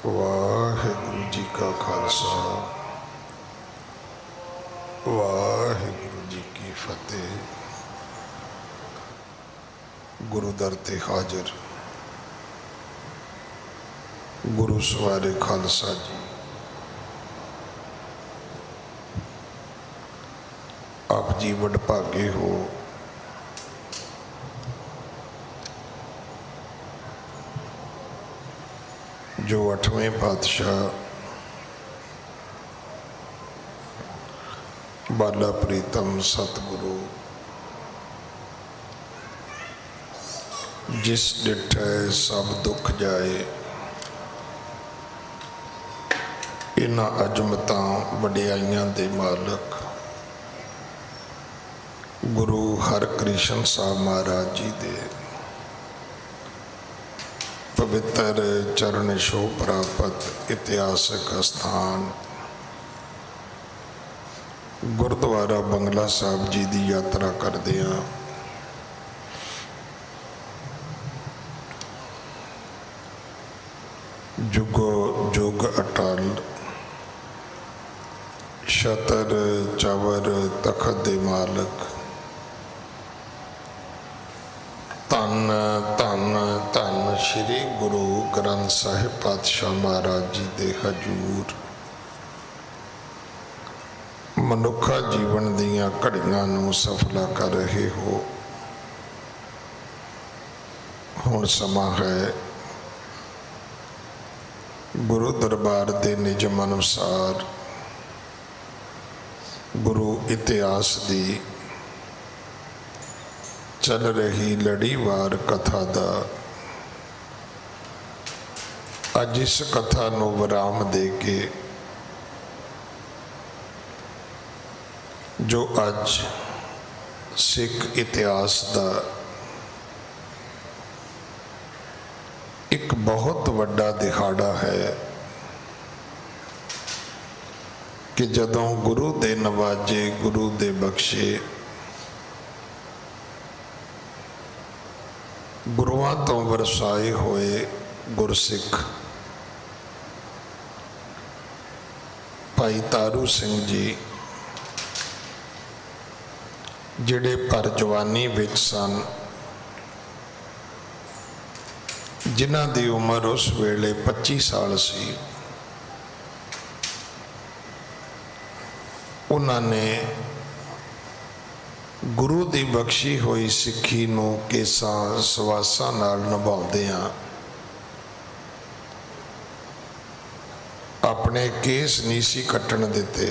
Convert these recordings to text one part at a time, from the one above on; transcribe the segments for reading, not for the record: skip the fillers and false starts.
वाहिगुरु जी का खालसा वाहिगुरु जी की फतेह। गुरु दर ते हाजिर गुरु सवारे खालसा जी, आप जी वडभागे हो। जो 8वें पातशाह बाला प्रीतम सतगुरु जिस डिठै सब दुख जाए, इन्हां अजमतां वडियाइयां दे मालक गुरु हरकृष्ण साहब महाराज जी दे पवित्र चरण छो प्राप्त इतिहासक स्थान गुरुद्वारा बंगला साहब जी की यात्रा करदियां जुगो जुग अटल छतर चवर तखत दे मालक धन धन धन श्री गुरु ग्रंथ साहिब पातशाह महाराज जी दे हजूर मनुखा जीवन दियां घड़ियां नूं सफला कर रहे हो। हुण समा है गुरु दरबार दे निजम अनुसार गुरु इतिहास दी चल रही लड़ीवार कथा दा अज इस कथा नूं विराम दे के जो अज सिख इतिहास दा एक बहुत वड्डा दिहाड़ा है कि जदों गुरु दे नवाजे गुरु दे बख्शे गुरुआं तो वरसाए होए गुरसिख भाई तारू सिंह जी जिहड़े पर जवानी विच सन, जिन्हां दी उम्र उस वेले 25 साल सी, उन्होंने गुरु की बख्शी हुई सिक्खी नूं केसां सवासां नाल निभाउंदियां अपने केस नहीं सी कट्टण दिते।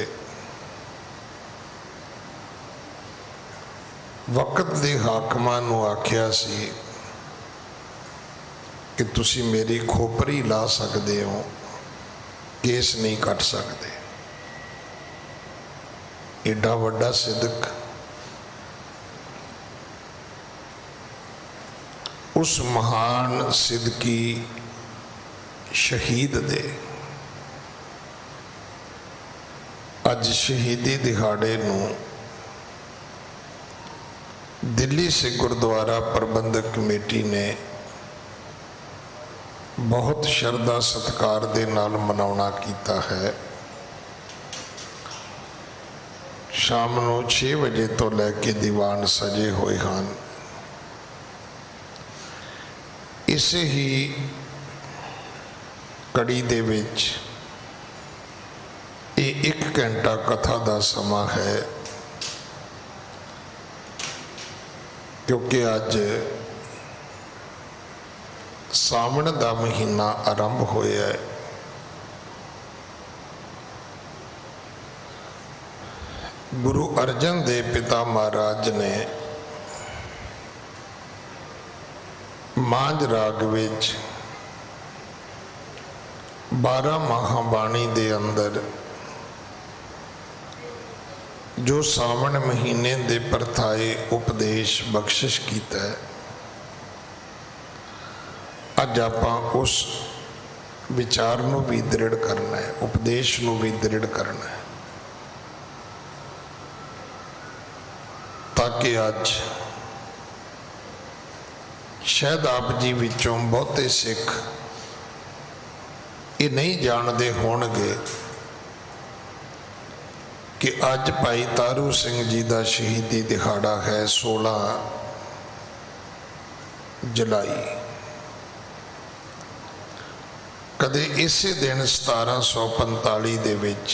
वक्त दे हाकमां नूं आख्या सी कि तुसी मेरी खोपरी ला सकदे हो, केस नहीं कट सकते। एडा वड्डा सिदक उस महान सिदकी शहीद दे अज शहीदी दिहाड़े नूं दिल्ली से गुरुद्वारा प्रबंधक कमेटी ने बहुत श्रद्धा सत्कार दे नाल मनाउणा कीता है। शाम नूं 6 बजे तो लैके दीवान सजे हुए हैं। इसे ही कड़ी दे विच ये 1 घंटा कथा का समा है, क्योंकि अज सावण का महीना आरंभ होया है। गुरु अर्जन देव पिता महाराज ने मांझ राग विच 12 महाबाणी दे अंदर जो सावन महीने दे परथाए उपदेश बख्शिश कीता है, अज आपां उस विचार नूं भी दृढ़ करना है, उपदेश नूं भी दृढ़ करना है, ताकि अज शायद आप जी विचों बहुते सिख ये नहीं जानते होणगे कि अज भाई तारू सिंह जी का शहीदी दिहाड़ा है 16 जुलाई। कदे इसे दिन 1745 दे विच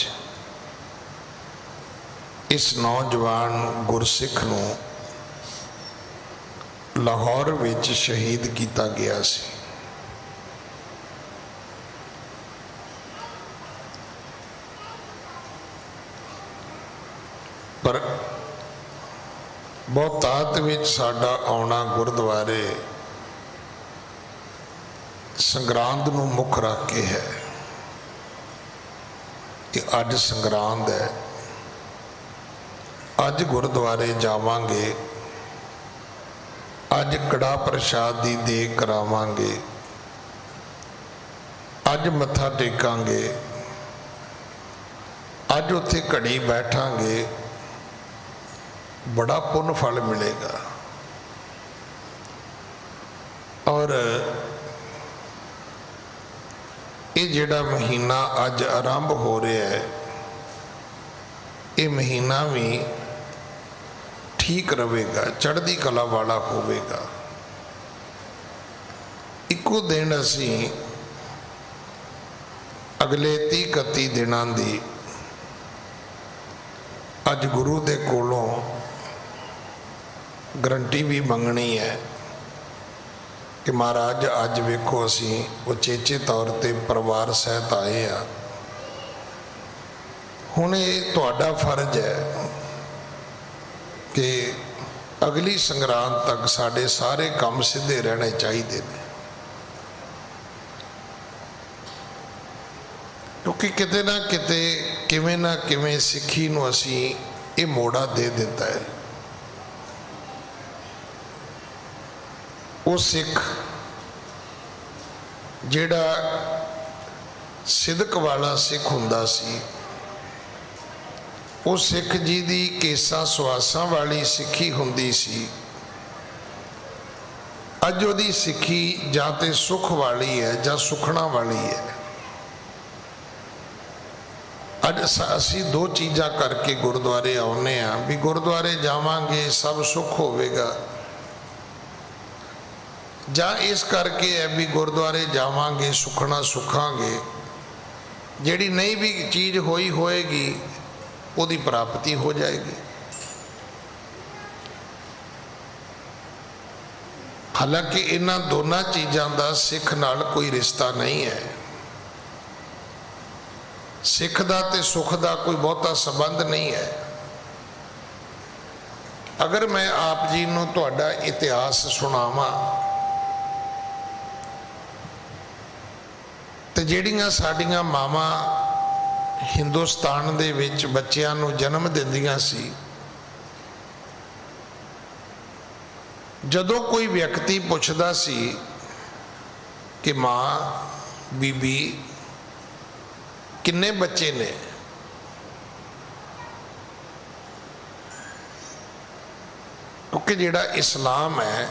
इस नौजवान गुरसिख नूं लाहौर विच शहीद किया गया सी। पर बहुतात विच साडा आउणा गुरुद्वारे संगरांद नूं मुख रख के है कि अज संगरांद है, अज गुरुद्वारे जावांगे, अज कड़ा प्रसाद की देग करावांगे, अज मत्था टेकांगे, अज उत्थे घड़ी बैठांगे, बड़ा पुण्य फल मिलेगा। और ये जिहड़ा महीना अज आरंभ हो रहा है, ये महीना भी ठीक रहेगा, चढ़ती कला वाला होवेगा। इको दिन असी अगले 30-31 दिनों की अज गुरु दे कोलों गारंटी भी मंगनी है कि महाराज अज वेखो असी उचेचे तौर पर परिवार सहित आए हैं। हुण ये तुहाडा फर्ज है कि अगली संगरांद तक साडे सारे काम सीधे रहने चाहिए ने, क्योंकि किते ना किते किवें ना किवें सिक्खी नूं असी ये मोड़ा दे दिता है। वो सिख जिहड़ा सिदक वाला सिख हुंदा सी, वो सिख जी दी केसा सुआसा वाली सिक्खी हुंदी सी। अज उहदी सिक्खी जां ते सुख वाली है जां सुखना वाली है। अज असी दो चीज़ां करके गुरुद्वारे आउने आ भी गुरुद्वारे जावांगे सब सुख होवेगा, जां इस करके है भी गुरुद्वारे जावांगे सुखना सुखांगे, जिहड़ी नहीं भी चीज़ होई होएगी उहदी प्राप्ति हो जाएगी। हालांकि इन्हां दोनों चीज़ों का सिख नाल कोई रिश्ता नहीं है। सिख दा ते सुख दा कोई बहुता संबंध नहीं है। अगर मैं आप जी नूं तुहाडा इतिहास सुनावां तो जिहड़ियां साडियां मावां हिंदुस्तान दे विच बच्चियां नूं जन्म दिंदियां सी, जदों कोई व्यक्ति पुछदा सी कि मां बीबी किन्ने बच्चे ने, क्योंकि जिहड़ा इस्लाम है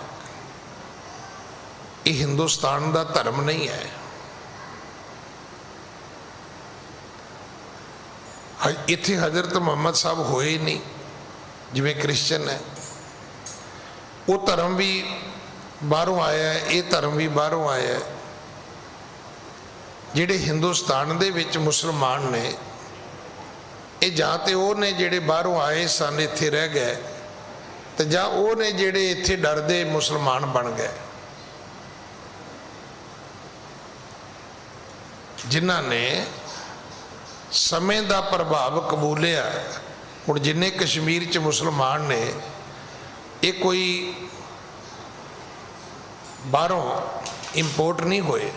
ये हिंदुस्तान का धर्म नहीं है। इत्थे हजरत मुहम्मद साहब होए ही नहीं, जिवें क्रिश्चन है वो धर्म भी बाहरों आया है, ये धर्म भी बाहरों आया है। जिहड़े हिंदुस्तान दे विच मुसलमान ने ये जां ते वो ने जिहड़े बाहरों आए सन इत्थे रह गए, तो जां वो ने जिहड़े इत्थे डरदे मुसलमान बन गए, जिन्हां ने समय का प्रभाव कबूलिया। हुण जिन्ने कश्मीर च मुसलमान ने ये कोई बाहरों इंपोर्ट नहीं होए,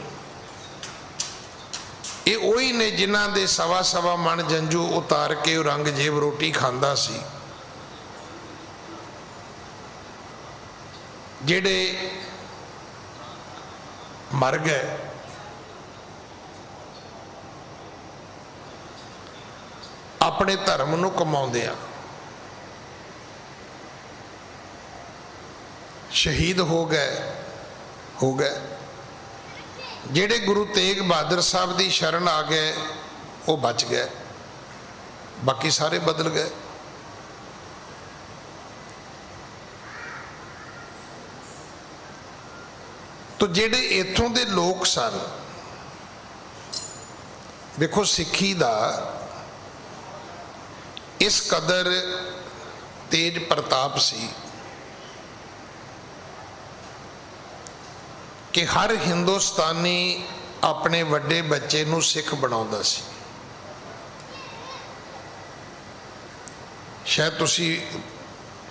ये वही ने जिन्हां दे सवा सवा मन जंजू उतार के औरंगजेब रोटी खांदा सी, जिहड़े मर गए। अपने धर्म नूं कमाउंदे आ, शहीद हो गए। ਜਿਹੜੇ ਗੁਰੂ ਤੇਗ ਬਹਾਦਰ ਸਾਹਿਬ ਦੀ ਸ਼ਰਨ ਆ ਗਏ ਉਹ ਬਚ ਗਏ, ਬਾਕੀ ਸਾਰੇ ਬਦਲ ਗਏ। तो ਜਿਹੜੇ ਇੱਥੋਂ ਦੇ ਲੋਕ ਸਨ, ਦੇਖੋ ਸਿੱਖੀ ਦਾ ਇਸ ਕਦਰ ਤੇਜ ਪ੍ਰਤਾਪ ਸੀ ਕਿ ਹਰ ਹਿੰਦੁਸਤਾਨੀ ਆਪਣੇ ਵੱਡੇ ਬੱਚੇ ਨੂੰ ਸਿੱਖ ਬਣਾਉਂਦਾ ਸੀ। ਸ਼ਾਇਦ ਤੁਸੀਂ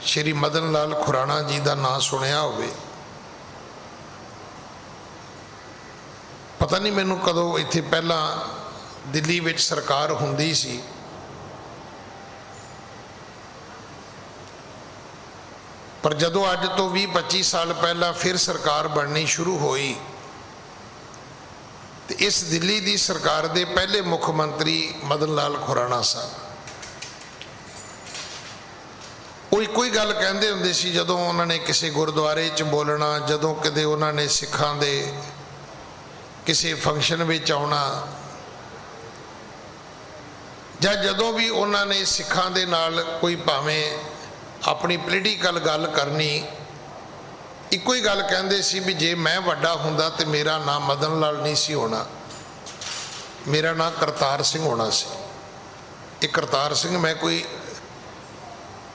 ਸ਼੍ਰੀ ਮਦਨ ਲਾਲ ਖੁਰਾਣਾ ਜੀ ਦਾ ਨਾਂ ਸੁਣਿਆ ਹੋਵੇ। पता नहीं मैनू कदों इत्थे पहला दिल्ली विच सरकार हुंदी सी, पर जदों अज तो 20-25 साल पहला फिर सरकार बननी शुरू हुई तो इस दिल्ली दी सरकार दे पहले मुख मंत्री मदन लाल खुराना सन। वो इको ही गल कहंदे हुंदे सी जदों उन्होंने किसी गुरुद्वारे च बोलना, जदों किते उन्होंने सिखां दे किसी फंक्शन में आना, ਜਾਂ ਜਦੋਂ भी उन्होंने सिखां दे नाल कोई भावें अपनी पोलीटिकल गल करनी, इको ही गल कहंदे सी भी जे मैं वड्डा हुंदा ते मेरा नाम मदन लाल नहीं सी होना, मेरा नाम करतार सिंह होना सी। ये करतार सिंह मैं कोई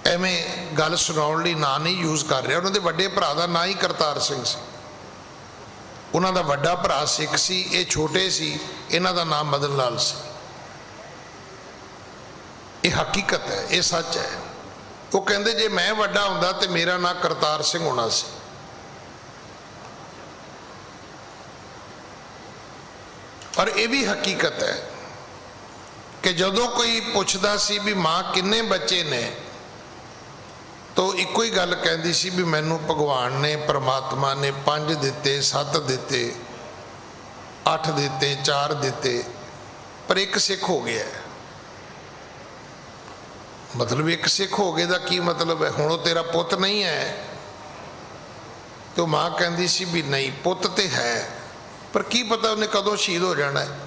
एवें गल सुनाउण लई नाम नहीं यूज़ कर रहा, उन्होंने वड्डे भरा दा नाम ही करतार सिंह सी। उन्हों का वड्डा भरा सिख सी, ये छोटे सी, इन्हों का नाम मदन लाल सी। ये हकीकत है, ये सच है। वो कहते जे मैं वड्डा हुंदा ते मेरा नाम करतार सिंह होना सी। और ये भी हकीकत है कि जदों कोई पुछदा सी भी माँ किन्ने बच्चे ने, तो इको ही गल कहती सी भी मैनू भगवान ने परमात्मा ने 5 दिते, 7 दिते, 8 दिते, 4 दिते, पर एक सिख हो गया। मतलब एक सिख हो गए का की मतलब है, हुण तेरा पुत नहीं है। तो माँ कहती सी भी नहीं पुत तो है, पर की पता उन्हें कदों शहीद हो जाना है।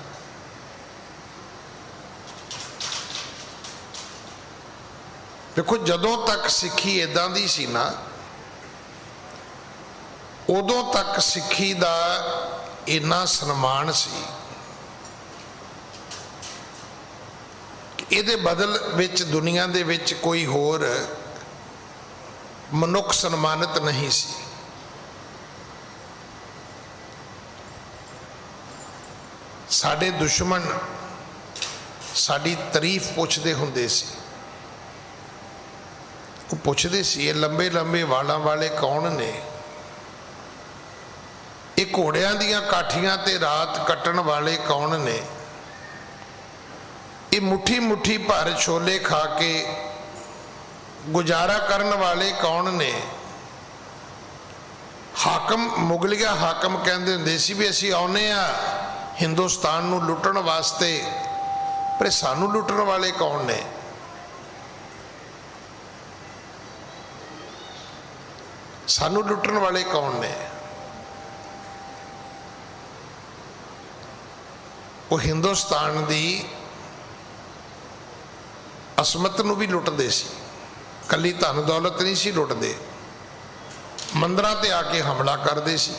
देखो जदों तक सिक्खी इदां दी सी ना, उदों तक सिक्खी दा इन्ना सन्मान सी कि इहदे बदल विच दुनिया दे विच कोई होर मनुख सन्मानित नहीं सी। साडे दुश्मन साडी तारीफ पुछदे हुंदे सी, वो पुछदे सी ये लंबे लंबे वालों वाले कौन ने, ये घोड़ियां दियां काठियां ते रात कट्टण वाले कौन ने, ये मुट्ठी मुट्ठी भर छोले खा के गुजारा करन वाले कौन ने। हाकम मुगलिया हाकम कहंदे हुंदे सी भी असीं आउणे आ हिंदुस्तान नूं लुटण वास्ते, पर सानू लुटण वाले कौन ने। सानू लुटण वाले कौन ने। वो हिंदुस्तान दी असमत नूं भी लुटदे सी, कली धन दौलत नहीं सी लुटदे, मंदिरां ते आके हमला करदे सी।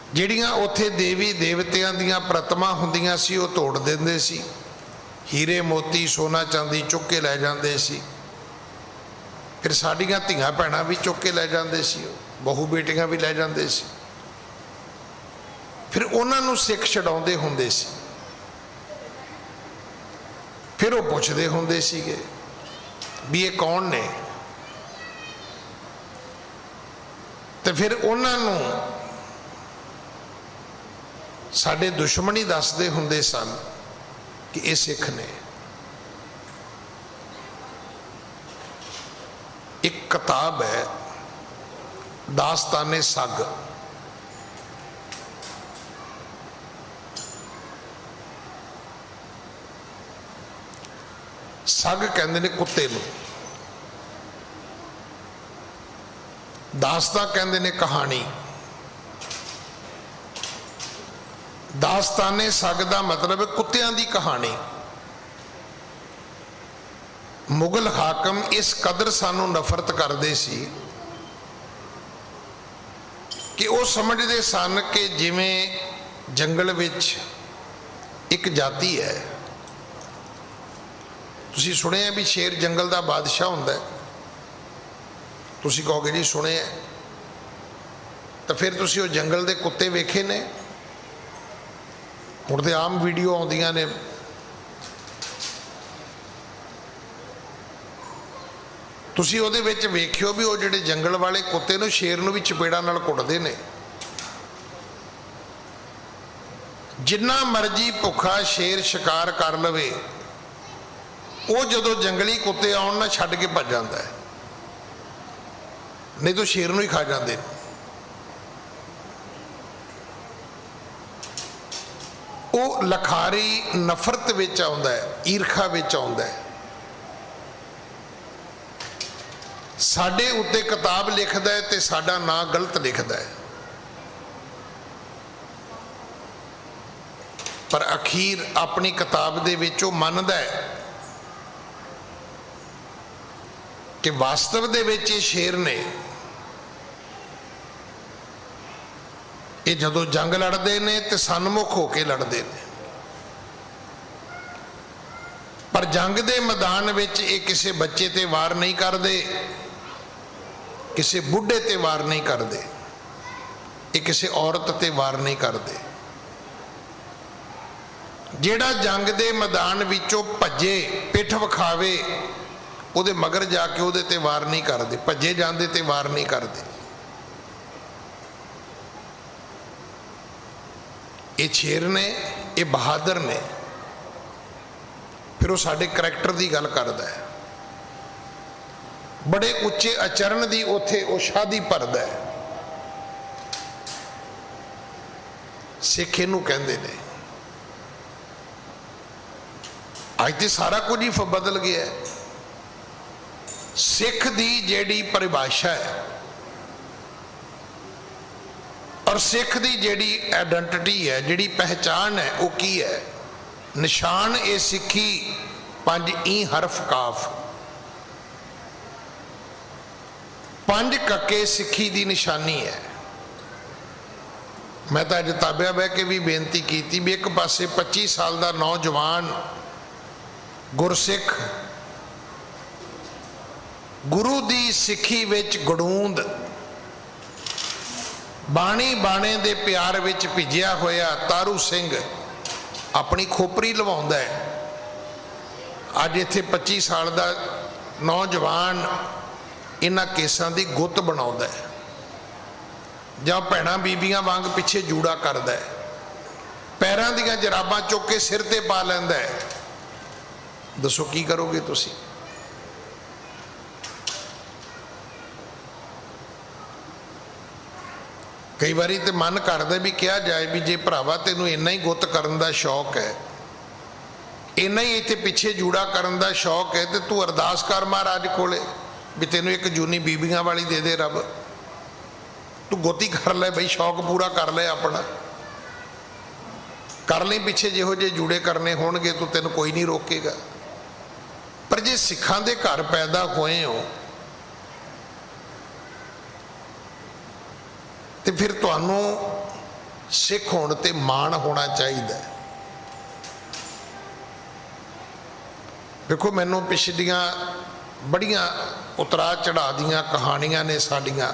जिहड़ियां उत्थे देवी देवतियां दियां प्रतिमा हुंदियां सी वो तोड़ दिंदे सी, हीरे मोती सोना चांदी चुक के लै जांदे सी। फिर साडियां धीआं भैणां भी चुक के लै जांदे सी, बहु बेटियां भी लै जांदे सी। फिर उन्हां नूं सिख छडाउंदे हुंदे सी। फिर वो पुछदे हुंदे सीगे भी ये कौन ने, ते फिर उन्हां नूं साडे दुश्मन ही दसदे हुंदे सन कि ये सिख ने। एक किताब है दास्ताने सग, सग कहंदे ने कुत्ते नूं। दास्तां कहंदे ने कहानी। दास्ताने सग दा मतलब कुत्तियां दी कहानी। मुगल हाकम इस कदर सानू नफरत करते सी कि वो समझते सन कि जिमें जंगल विच एक जाति है। तुसी सुने भी शेर जंगल का बादशाह होंदा है, तुसी कहोगे जी सुने है, तो फिर तुसी वो जंगल के कुत्ते वेखे ने? हुण ते आम वीडियो आउंदियां ने, तुसी उहदे विच वेखियो भी वो जिहड़े जंगल वाले कुत्ते नूं शेर नूं भी चपेड़ा नाल कुटदे ने। जिन्ना मर्जी भुखा शेर शिकार कर लवे, वो जदों जंगली कुत्ते आउण ना छड्ड के भज जांदा है, नहीं तो शेर नूं ही खा जांदे। वो लखारी नफरत विच आउंदा है, ईरखा विच आउंदा है। साडे उत्ते किताब लिखदा है ते साडा नां गलत लिखदा है, पर अखीर अपनी किताब दे विच वो मनदा है कि वास्तव दे विच ये शेर ने, ये जदों जंग लड़ते ने तो सन्मुख होके लड़ते ने, पर जंग दे मैदान विच ये किसी बच्चे ते वार नहीं करते, किसी बुढ़े ते वार नहीं करते, ये किसी औरत ते वार नहीं करते। जेड़ा जंग दे मैदान विचों भजे पिठ विखावे, उहदे मगर जाके उहदे ते वार नहीं करते, भजे जांदे ते वार नहीं करते। ये शेर ने, ये बहादुर ने। फिर वो साडे करैक्टर की गल करदा है, बड़े उच्चे आचरण की उत्थे वो शादी भरदा है। सिख इहनूं कहंदे ने। अज तो सारा कुछ ही बदल गया है। सिख की जिहड़ी परिभाषा है और सिख की जिहड़ी आइडेंटिटी है, जिहड़ी पहचान है, वो की है? निशान ए सिखी 5 ई हरफ काफ, 5 कक्के सिखी की निशानी है। मैं तो अज ताबिया बह के भी बेनती की भी, एक पासे 25 साल का नौजवान गुरसिख गुरु दी सिखी विच गड़ूंद, बाणी बाणे दे प्यार विच भिजिया होया तारू सिंह अपनी खोपरी लवाउंदा है। अज इत्थे 25 साल का नौजवान इन्हां केसां दी गुत्त बनाउंदा है, जां भैणां बीबियां वांग पिछे जूड़ा करदा है, पैरां दीयां जराबां चुक के सिर ते पा लैंदा है। दसो की करोगे तुसी? कई बारी तो मन करदा भी कहा जाए भी जे भरावा तेनू इन्ना ही गुत्त करन दा शौक है, इन्ना ही इत्थे पिछे जूड़ा करन दा शौक है, तो तू अरदास कर महाराज कोले भी तेनू एक जूनी बीबियां वाली दे दे रब, तू गोती कर ले बई, शौक पूरा कर ले अपना, कर ले पिछे जिहो जे जूड़े करने होणगे तो तेन कोई नहीं रोकेगा। पर जे सिखां दे घर पैदा होए हो तो फिर तुहानू सिख होने ते मान होना चाहिए। देखो मैनू पिछलियां बड़ियां उतरा चढ़ा दियां कहानियां ने साड़ियां,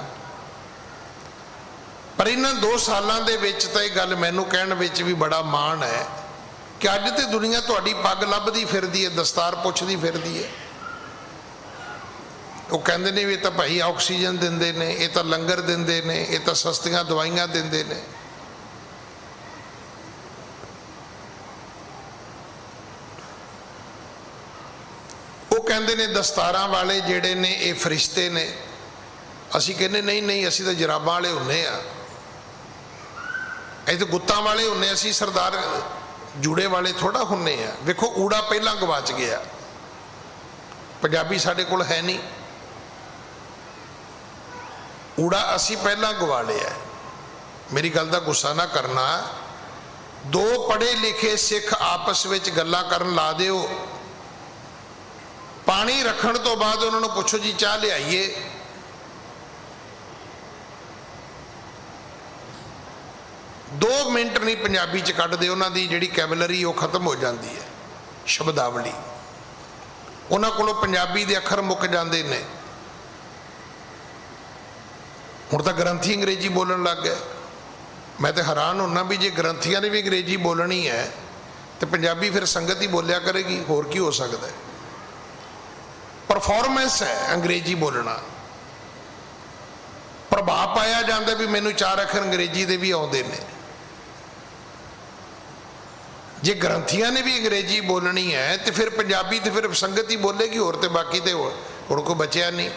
पर इन्हां 2 सालों के विच तो यह गल मैनू कहण विच भी बड़ा माण है कि अज तो दुनिया तुहाडी पग लभदी फिरदी है, दस्तार पुछदी फिरदी है। वो कहते ने भी तो भाई ऑक्सीजन देंदे ने, ये तो लंगर देंदे ने, ये तो सस्तियां दवाइयां देंदे ने। वो कहते ने दस्तारां वाले जेड़े ने ये फरिश्ते ने, असी कहने नहीं नहीं असी तो जराबां वाले हुन्ने आ, असीं तो गुत्तां वाले हुन्ने, असी सरदार जूड़े वाले थोड़ा हुन्ने आ। देखो ऊड़ा पहला गवाच गया, पंजाबी साडे कोल है नहीं। ਊੜਾ ਅਸੀਂ ਪਹਿਲਾਂ ਗਵਾ ਲਿਆ। मेरी गल का गुस्सा ना करना। दो पढ़े लिखे सिख आपस में गल्लां करन ला दिओ, पानी रखण तो बाद उन्होंने पुछो जी चाह लियाइए, 2 मिनट नहीं पंजाबी च कढ़दे, उन्हां दी जिहड़ी कैबलरी वो खत्म हो जाती है, शब्दावली उन्हां कोलों पंजाबी दे अखर मुक जाते हैं। हुण तां ग्रंथी अंग्रेजी बोलण लग गए। मैं तो हैरान होना भी जे ग्रंथियां ने भी अंग्रेजी बोलनी है तो पंजाबी फिर संगत ही बोलिया करेगी, होर की हो सकता है। परफॉर्मेंस है अंग्रेजी बोलना, प्रभाव पाया जाता भी मैनू 4 अखर अंग्रेजी के भी आते हैं। जे ग्रंथियां ने भी अंग्रेजी बोलनी है तो फिर पंजाबी तो फिर संगत ही बोलेगी, होर तो बाकी तो हुण कोई बचिया नहीं।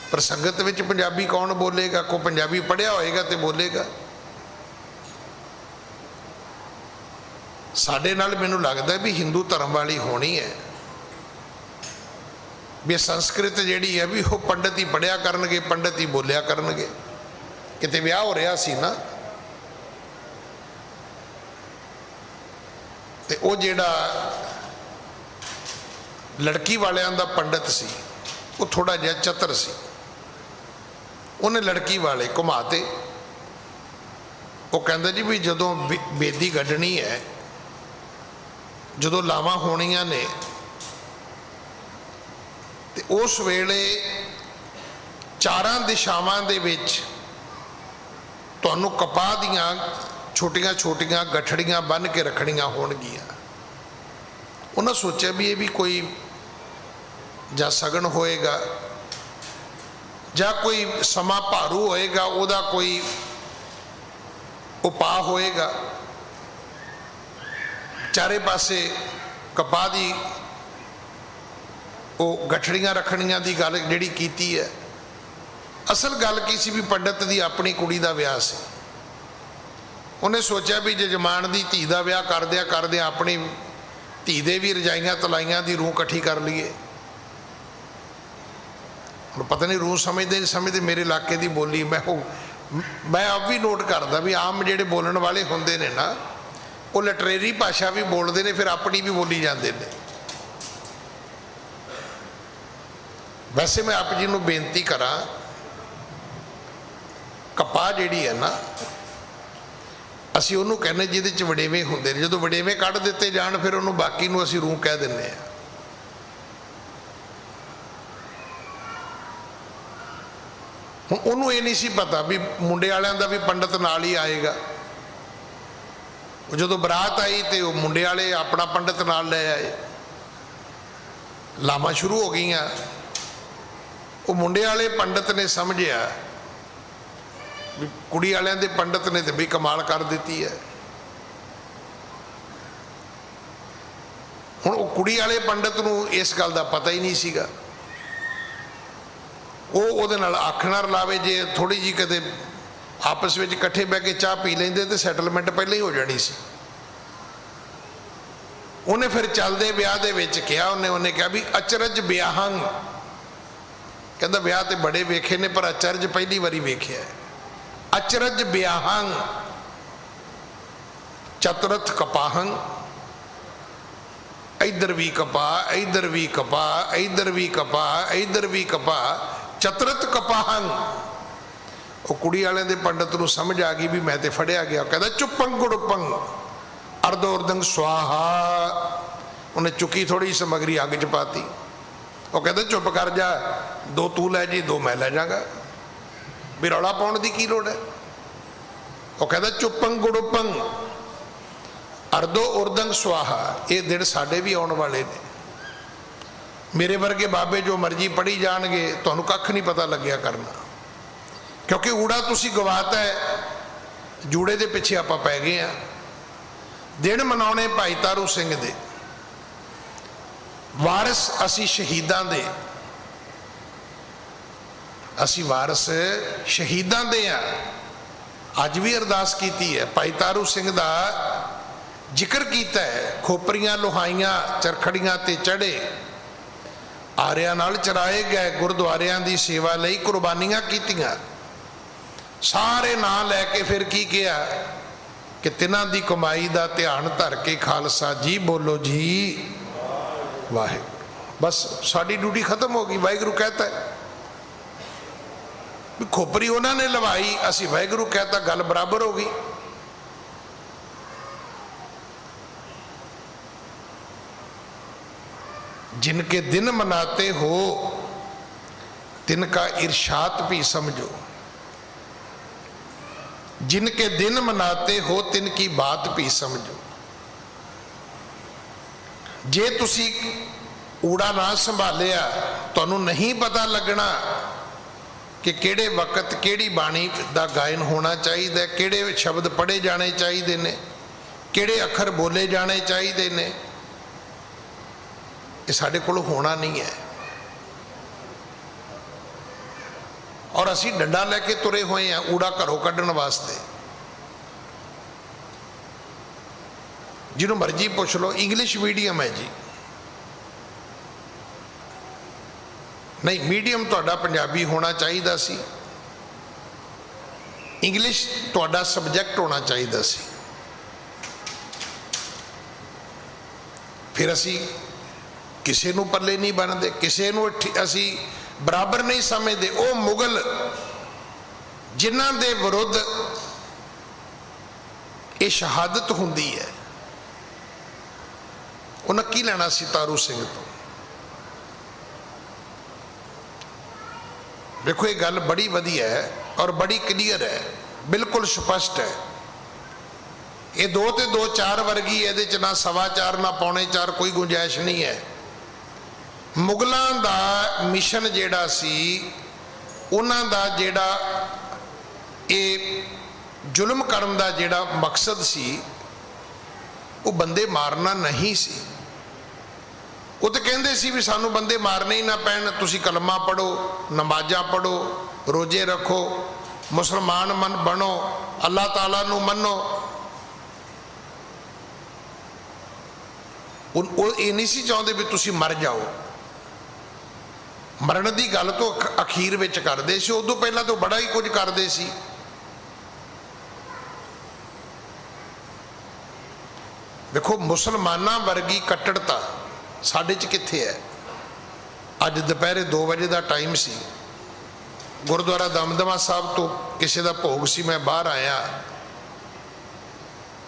पर संगत में पंजाबी कौन बोलेगा? कोई पंजाबी पढ़िया होएगा तो बोलेगा। साडे नाल मैनू लगता भी हिंदू धर्म वाली होनी है भी संस्कृत जिहड़ी है भी वो पंडित ही पढ़िया करनगे, पंडित ही बोलिया करनगे। किते विआह हो रहा सी ना, ते वो जिहड़ा लड़की वालियां दा पंडित सी वो थोड़ा जिहा चतर सी। उन्हें लड़की वाले घुमाते, वो कहंदा जी भी जदों बेदी गड्ढनी है, जदों लावां होणियां ने ते उस वेले 4 दिशावां दे विच तुहानूं कपाह दीआं छोटियां छोटियां गठड़ियां बन के रखणियां होणगियां। उन्हें सोचा भी ये भी कोई जां सगन होएगा जां कोई समा भारू होएगा, उहदा कोई उपाय होएगा। चारे पासे कपाह दी वो गठड़ियां रखणियां दी गल जिहड़ी कीती है। असल गल की सी भी पंडित दी अपनी कुड़ी दा विआह सी। उन्हें सोचा भी जजमान दी धी दा विआह करदियां अपनी धी दे भी रजाइयां तलाइयां दी रूह इकट्ठी कर लीए। पता नहीं रूह समझते समझते मेरे इलाके की बोली मैं अब भी नोट करदा भी आम जिहड़े बोलण वाले हुंदे ने ना वो लिटरेरी भाषा भी बोलते हैं, फिर अपनी भी बोली जाते हैं। वैसे मैं आप जी नूं बेनती करा, कपाह जिहड़ी है ना असीं उहनूं कहने जिहदे च वडेवे हुंदे ने, जदों वडेवे कढ़ दिते जाण फिर उहनूं बाकी नूं असीं रूह कह दिंदे आ। हुण उहनूं ये नहीं सी पता भी मुंडे वालियां दा भी पंडित नाल ही आएगा। जदों बरात आई तो मुंडे वाले अपना पंडित नाल ले आए, लावां शुरू हो गई। वो मुंडे वाले पंडित ने समझिया भी कुड़ी वालियां दे पंडित ने तो भी कमाल कर दी है। हुण वो कुड़ी वाले पंडित नूं इस गल का पता ही नहीं सीगा। वो उहदे नाल अख ना रलावे, जे थोड़ी जी कदे आपस में इकट्ठे बह के चाह पी लेंदे तो सैटलमेंट पहले ही हो जानी सी। उन्हें फिर चलते ब्याह दे विच कहा, उन्हें कहा भी अचरज ब्याहंग, कहता ब्याह तो बड़े वेखे ने पर अचरज पहली बारी वेख्या है। अचरज ब्याहंग चतुरथ कपाहंग, इधर भी कपा इधर भी कपा इधर भी कपा इधर भी कपा चतुरथ कपाहंग। वो कुड़ी वाले दे पंडित नूं समझ आ गई भी मैं तो फड़िया गया। कहता चुपंग गुड़पंग अर्धोर्धंग स्वाहा। उन्हें चुकी थोड़ी समग्री अग च पाती। वो कहता चुप कर जा, 2 तू लै जी 2 मैं लै जागा, भी रौला पाउण दी की लोड़ है। वो कहता चुपंग गुड़पंग अर्धो उर्दंग स्वाहा। ये दिन साडे भी आने वाले ने। मेरे वर्गे बाबे जो मर्जी पढ़ी जाणगे, तुहानूं कख नहीं पता लग्या करना, क्योंकि ऊड़ा तुसी गवाता है, जूड़े दे पिछे आपां पै गए हैं। दिन मनाने भाई तारू सिंह दे, वारिस असी शहीदां दे, असी वारिस शहीदां दे हां। अज भी अरदास कीती है, भाई तारू सिंह दा जिक्र किया है। खोपरियां लोहाइयां चरखड़ियां ते चढ़े, आरियां नाल चराए गए, गुरुद्वारियां दी सेवा लई कुर्बानियां कीतियां, सारे नाम लैके फिर की किया कि तिन्हां दी कमाई दा ध्यान धर के खालसा जी बोलो जी वाहिगुरू। बस साडी ड्यूटी खत्म हो गई। वाहिगुरू कहता है भी खोपरी उन्होंने लवाई, असी वाहिगुरू कहता, गल बराबर हो गई। जिनके दिन मनाते हो तिनका इरशाद भी समझो, जिनके दिन मनाते हो तिनकी बात भी समझो। जे तुसी ऊड़ा ना संभालिया तुहानू नहीं पता लगना कि किहड़े वक्त किहड़ी बाणी दा गायन होना चाहिए, किहड़े शब्द पढ़े जाने चाहिए ने, किहड़े अखर बोले जाने चाहिए ने। ये साडे कोल होना नहीं है। और असी डंडा लैके तुरे हुए हैं ऊड़ा घरों कढ़न वास्ते। जिन्हों मर्जी पुछ लो, इंग्लिश मीडियम है जी, नहीं मीडियम तुहाडा पंजाबी होना चाहिए सी, इंग्लिश तुहाडा सबजैक्ट होना चाहिए सी। फिर असी किसी नूं पल्ले नहीं बनते, किसी नूं असी बराबर नहीं समझते। वो मुगल जिन्हां दे विरुद्ध ये शहादत हुंदी है, उन्हें की लेना सी तारू सिंह तो। देखो ये गल बड़ी वधिया है और बड़ी क्लीयर है, बिल्कुल स्पष्ट है। ये 2 ते 2 4 वर्गी, ये ना 4.25 ना 4.25, कोई गुंजाइश नहीं है। मुगलों का मिशन जेड़ा सी, उन्हां दा जेड़ा ये जुल्म करन दा जेड़ा मकसद सी, वो बंदे मारना नहीं सी। वो तो कहते सी भी सानू बंदे मारने ही ना पैन, तुसी कलमा पढ़ो, नमाजा पढ़ो, रोजे रखो, मुसलमान बनो, अल्लाह ताला नू मनो। ये नहीं सी चाहते भी तुसी मर जाओ। मरण की गल तो अखीर में करते सी, उदों पहला तो बड़ा ही कुछ करते सी। देखो मुसलमाना वर्गी कट्टरता साडे च कित्थे है। अज दोपहरे 2 बजे का टाइम सी, गुरुद्वारा दमदमा साहब तो किसी का भोग सी, मैं बाहर आया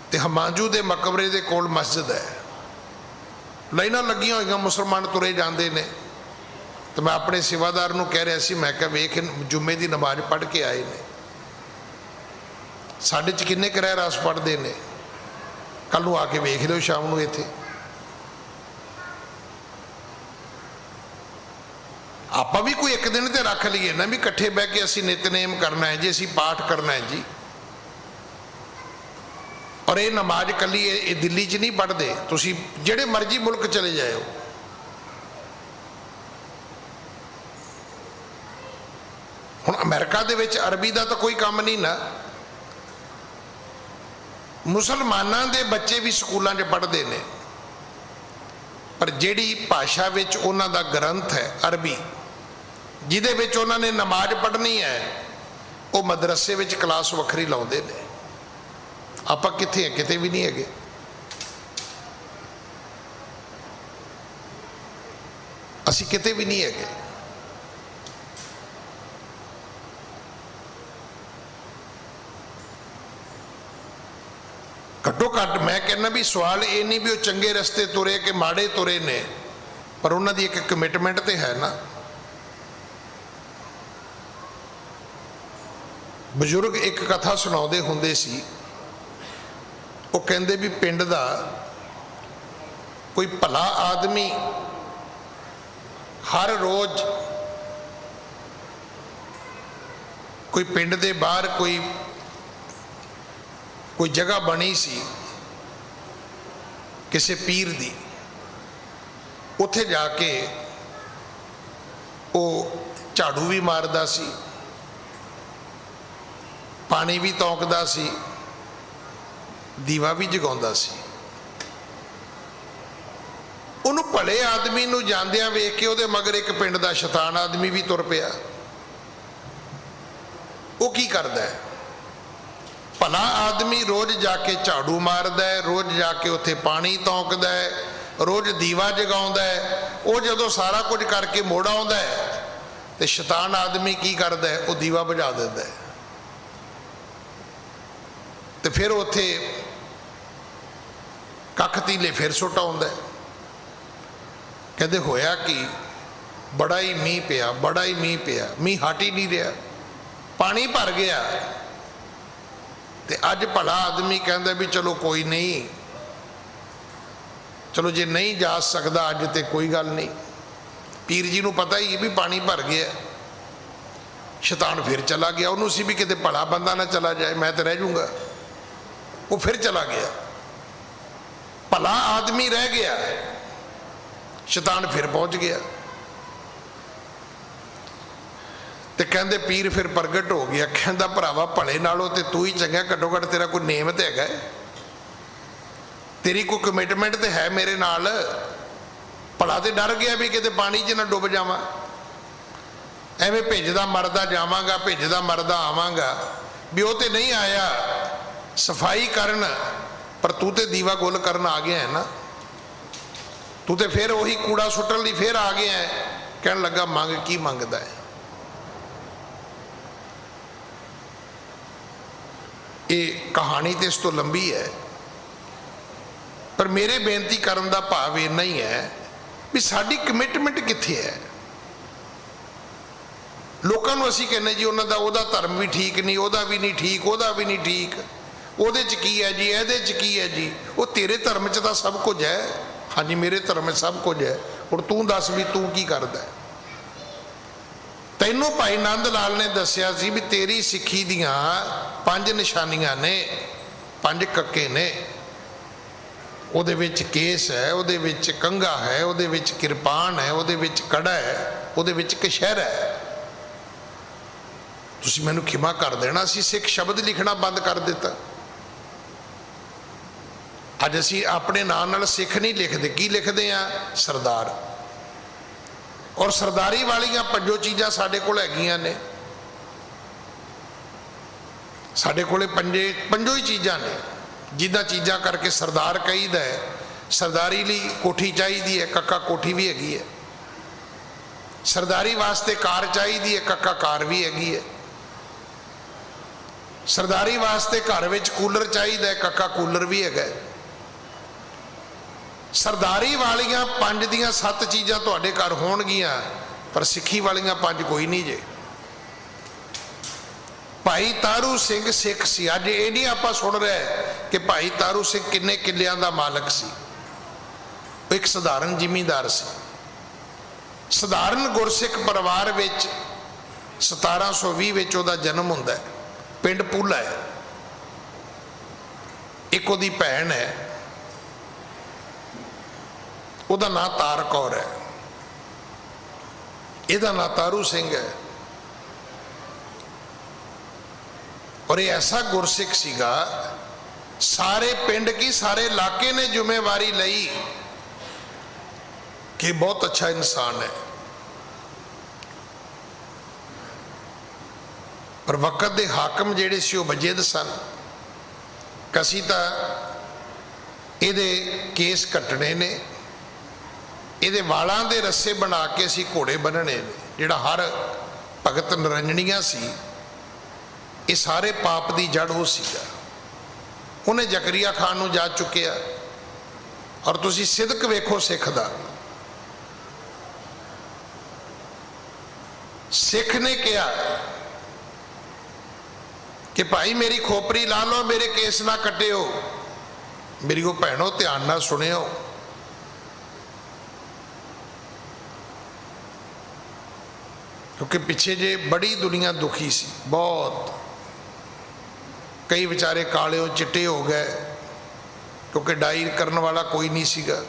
तो हमांजू के मकबरे के कोल मस्जिद है, लाइनां लगियां हुई, मुसलमान तुरे जाते हैं। तो मैं अपने सेवादार नूं कह रहा सी, मैं क्या वेख जुम्मे की नमाज पढ़ के आए ने, साडे च किन्ने किराए रास पढ़ते हैं, कल नूं आके वेख लो शाम नूं इत्थे। आपां भी कोई एक दिन तो रख लीए ना भी इकट्ठे बह के असीं नितनेम करना है जी, असीं पाठ करना है जी। और ये नमाज कली ये दिल्ली च नहीं पढ़ते, तुसीं जिहड़े मर्जी मुल्क चले जाओ। हुण अमेरिका दे विच अरबी का तो कोई काम नहीं ना, मुसलमाना दे बच्चे भी स्कूलों च पढ़ते हैं, पर जिहड़ी भाषा विच उन्हां दा ग्रंथ है अरबी, जिहदे विच उन्होंने नमाज पढ़नी है, वो मदरसे विच क्लास वखरी लाउंदे ने। आपां कित्थे है? किते भी नहीं है। असी किते भी नहीं है। घट्टो घट्ट मैं कहना भी सवाल ये नहीं भी वो चंगे रस्ते तुरे कि माड़े तुरे ने, पर उन्होंने एक कमिटमेंट तो है ना। बजुर्ग एक कथा सुनाते होंदे सी, वो कहते भी पिंड दा कोई भला आदमी हर रोज कोई पिंड दे बाहर कोई जगह बनी सी किसी पीर दी, उत्थे जाके वो झाड़ू भी मारदा सी, पानी भी तौंकदा सी, दीवा भी जगाउंदा सी। ਉਹਨੂੰ ਭਲੇ ਆਦਮੀ ਨੂੰ ਜਾਂਦਿਆਂ ਵੇਖ ਕੇ ਉਹਦੇ ਮਗਰ ਇੱਕ ਪਿੰਡ ਦਾ ਸ਼ੈਤਾਨ ਆਦਮੀ ਵੀ ਤੁਰ ਪਿਆ। ਉਹ ਕੀ ਕਰਦਾ ਹੈ? ਭਲਾ ਆਦਮੀ ਰੋਜ਼ ਜਾ ਕੇ ਝਾੜੂ ਮਾਰਦਾ ਹੈ, ਰੋਜ਼ ਜਾ ਕੇ ਉੱਥੇ ਪਾਣੀ ਤੌਂਕਦਾ ਹੈ, ਰੋਜ਼ ਦੀਵਾ ਜਗਾਉਂਦਾ ਹੈ। ਉਹ ਜਦੋਂ ਸਾਰਾ ਕੁਝ ਕਰਕੇ ਮੋੜ ਆਉਂਦਾ ਹੈ ਤੇ ਸ਼ੈਤਾਨ ਆਦਮੀ ਕੀ ਕਰਦਾ ਹੈ? ਉਹ ਦੀਵਾ ਬੁਝਾ ਦਿੰਦਾ ਹੈ ਤੇ ਫਿਰ ਉੱਥੇ ਕੱਖ ਤੀਲੇ ਫਿਰ ਸੁੱਟ ਆਉਂਦਾ। ਕਹਿੰਦੇ ਹੋਇਆ ਕਿ ਬੜਾ ਹੀ ਮੀਂਹ ਪਿਆ, ਬੜਾ ਹੀ ਮੀਂਹ ਪਿਆ, ਮੀਂਹ ਹਟ ਹੀ ਨਹੀਂ ਰਿਹਾ, ਪਾਣੀ ਭਰ ਗਿਆ। ਤੇ ਅੱਜ ਭਲਾ ਆਦਮੀ ਕਹਿੰਦਾ ਵੀ ਚਲੋ ਕੋਈ ਨਹੀਂ, ਚਲੋ ਜੇ ਨਹੀਂ ਜਾ ਸਕਦਾ ਅੱਜ ਤੇ ਕੋਈ ਗੱਲ ਨਹੀਂ। ਪੀਰ ਜੀ ਨੂੰ ਪਤਾ ਹੀ ਵੀ ਪਾਣੀ ਭਰ ਗਿਆ। ਸ਼ੈਤਾਨ ਫਿਰ ਚਲਾ ਗਿਆ। ਉਹਨੂੰ ਸੀ ਵੀ ਕਿਤੇ ਭਲਾ ਬੰਦਾ ਨਾ ਚਲਾ ਜਾਏ, ਮੈਂ ਤਾਂ ਰਹਿ ਜਾਊਂਗਾ। ਉਹ ਫਿਰ ਚਲਾ ਗਿਆ। ਭਲਾ ਆਦਮੀ ਰਹਿ ਗਿਆ, ਸ਼ੈਤਾਨ ਫਿਰ ਪਹੁੰਚ ਗਿਆ। ਤੇ ਕਹਿੰਦੇ ਪੀਰ ਫਿਰ ਪ੍ਰਗਟ ਹੋ ਗਿਆ। ਕਹਿੰਦਾ ਭਰਾਵਾ ਭਲੇ ਨਾਲੋਂ ਤੇ ਤੂੰ ਹੀ ਚੰਗਾ, ਘੱਟੋ ਘੱਟ ਤੇਰਾ ਕੋਈ ਨੇਮ ਤੇ ਹੈਗਾ, ਤੇਰੀ ਕੋਈ ਕਮਿਟਮੈਂਟ ਤੇ ਹੈ ਮੇਰੇ ਨਾਲ। ਭਲਾ ਤੇ ਡਰ ਗਿਆ ਵੀ ਕਿਤੇ ਪਾਣੀ 'ਚ ਨਾ ਡੁੱਬ ਜਾਵਾਂ, ਐਵੇਂ ਭਿੱਜਦਾ ਮਰਦਾ ਜਾਵਾਂਗਾ, ਭਿੱਜਦਾ ਮਰਦਾ ਆਵਾਂਗਾ। ਵੀ ਉਹ ਤੇ ਨਹੀਂ ਆਇਆ ਸਫਾਈ ਕਰਨ, ਪਰ ਤੂੰ ਤੇ ਦੀਵਾ ਗੁੱਲ ਕਰਨ ਆ ਗਿਆ ਹੈ ਨਾ। ਤੂੰ ਤੇ ਫਿਰ ਉਹੀ ਕੂੜਾ ਸੁੱਟਣ ਲਈ ਫਿਰ ਆ ਗਿਆ ਹੈ। ਕਹਿਣ ਲੱਗਾ ਮੰਗ ਕੀ ਮੰਗਦਾ ਹੈ? ਇਹ ਕਹਾਣੀ ਤੇ ਇਸ ਤੋਂ ਲੰਬੀ ਹੈ, ਪਰ ਮੇਰੇ ਬੇਨਤੀ ਕਰਨ ਦਾ ਭਾਵ ਇੰਨਾ ਹੀ ਹੈ ਵੀ ਸਾਡੀ ਕਮਿਟਮੈਂਟ ਕਿੱਥੇ ਹੈ। ਲੋਕਾਂ ਨੂੰ ਅਸੀਂ ਕਹਿੰਦੇ ਜੀ ਉਹਨਾਂ ਦਾ ਉਹਦਾ ਧਰਮ ਵੀ ਠੀਕ ਨਹੀਂ, ਉਹਦਾ ਵੀ ਨਹੀਂ ਠੀਕ, ਉਹਦਾ ਵੀ ਨਹੀਂ ਠੀਕ, ਉਹਦੇ 'ਚ ਕੀ ਹੈ ਜੀ, ਇਹਦੇ 'ਚ ਕੀ ਹੈ ਜੀ। ਉਹ ਤੇਰੇ ਧਰਮ 'ਚ ਤਾਂ ਸਭ ਕੁਝ ਹੈ। ਹਾਂਜੀ ਮੇਰੇ ਧਰਮ 'ਚ ਸਭ ਕੁਝ ਹੈ। ਹੁਣ ਤੂੰ ਦੱਸ ਵੀ ਤੂੰ ਕੀ ਕਰਦਾ। ਤੈਨੂੰ ਭਾਈ ਨੰਦ ਲਾਲ ਨੇ ਦੱਸਿਆ ਸੀ ਵੀ ਤੇਰੀ ਸਿੱਖੀ ਦੀਆਂ 5 ਨਿਸ਼ਾਨੀਆਂ ਨੇ, 5 ਕੱਕੇ ਨੇ। ਉਹਦੇ ਵਿੱਚ ਕੇਸ ਹੈ, ਉਹਦੇ ਵਿੱਚ ਕੰਘਾ ਹੈ, ਉਹਦੇ ਵਿੱਚ ਕਿਰਪਾਨ ਹੈ, ਉਹਦੇ ਵਿੱਚ ਕੜਾ ਹੈ, ਉਹਦੇ ਵਿੱਚ ਕਸ਼ਹਿਰਾ ਹੈ। ਤੁਸੀਂ ਮੈਨੂੰ ਖਿਮਾ ਕਰ ਦੇਣਾ, ਅਸੀਂ ਸਿੱਖ ਸ਼ਬਦ ਲਿਖਣਾ ਬੰਦ ਕਰ ਦਿੱਤਾ। ਅੱਜ ਅਸੀਂ ਆਪਣੇ ਨਾਂ ਨਾਲ ਸਿੱਖ ਨਹੀਂ ਲਿਖਦੇ। ਕੀ ਲਿਖਦੇ ਆ? ਸਰਦਾਰ। ਔਰ ਸਰਦਾਰੀ ਵਾਲੀਆਂ 5 ਚੀਜ਼ਾਂ ਸਾਡੇ ਕੋਲ ਹੈਗੀਆਂ ਨੇ। ਸਾਡੇ ਕੋਲੇ 5 ਹੀ ਚੀਜ਼ਾਂ ਨੇ ਜਿੱਦਾਂ ਚੀਜ਼ਾਂ ਕਰਕੇ ਸਰਦਾਰ ਕਹੀਦਾ ਹੈ। ਸਰਦਾਰੀ ਲਈ ਕੋਠੀ ਚਾਹੀਦੀ ਹੈ, ਕੱਕਾ ਕੋਠੀ ਵੀ ਹੈਗੀ ਹੈ। ਸਰਦਾਰੀ ਵਾਸਤੇ ਕਾਰ ਚਾਹੀਦੀ ਹੈ, ਕੱਕਾ ਕਾਰ ਵੀ ਹੈਗੀ ਹੈ। ਸਰਦਾਰੀ ਵਾਸਤੇ ਘਰ ਵਿੱਚ ਕੂਲਰ ਚਾਹੀਦਾ ਹੈ, ਕੱਕਾ ਕੂਲਰ ਵੀ ਹੈਗਾ। ਸਰਦਾਰੀ ਵਾਲੀਆਂ 5 ਦੀਆਂ 7 ਚੀਜ਼ਾਂ ਤੁਹਾਡੇ ਘਰ ਹੋਣਗੀਆਂ, ਪਰ ਸਿੱਖੀ ਵਾਲੀਆਂ 5 ਕੋਈ ਨਹੀਂ ਜੇ। ਭਾਈ ਤਾਰੂ ਸਿੰਘ ਸਿੱਖ ਸੀ। ਅੱਜ ਇਹ ਨਹੀਂ ਆਪਾਂ ਸੁਣ ਰਹੇ ਕਿ ਭਾਈ ਤਾਰੂ ਸਿੰਘ ਕਿੰਨੇ ਕਿੱਲਿਆਂ ਦਾ ਮਾਲਕ ਸੀ। ਉਹ ਇੱਕ ਸਧਾਰਨ ਜ਼ਿਮੀਂਦਾਰ ਸੀ। ਸਧਾਰਨ ਗੁਰਸਿੱਖ ਪਰਿਵਾਰ ਵਿੱਚ 1720 ਵਿੱਚ ਉਹਦਾ ਜਨਮ ਹੁੰਦਾ ਹੈ। ਪਿੰਡ ਪੂਲਾ ਹੈ। ਇੱਕ ਉਹਦੀ ਭੈਣ ਹੈ, ਉਹਦਾ ਨਾਂ ਤਾਰ ਕੌਰ ਹੈ, ਇਹਦਾ ਨਾਂ ਤਾਰੂ ਸਿੰਘ ਹੈ। और ये ऐसा गुरसिख सीगा, सारे पिंड की सारे इलाके ने जिम्मेवारी लई कि बहुत अच्छा इंसान है। पर वक्त के हाकम जेड़े सी वजीद सन, कसी तो ये केस कटने ने, ये वालों के रस्से बना के असी घोड़े बनने, जिहड़ा हर भगत निरंजनिया सी, ये सारे पाप की जड़ वो सीगा। उन्हें जकरिया खान नूं जा चुकिया। और तुसी सिदक वेखो सिख दा, सिख ने कहा कि भाई मेरी खोपरी ला लो, मेरे केस ना कटियो। मेरी वो भैनों ध्यान ना सुनियो, क्योंकि पिछे जे बड़ी दुनिया दुखी सी बहुत। कई बेचारे काले चिट्टे हो गए क्योंकि डाई करने वाला कोई नहीं सीगा,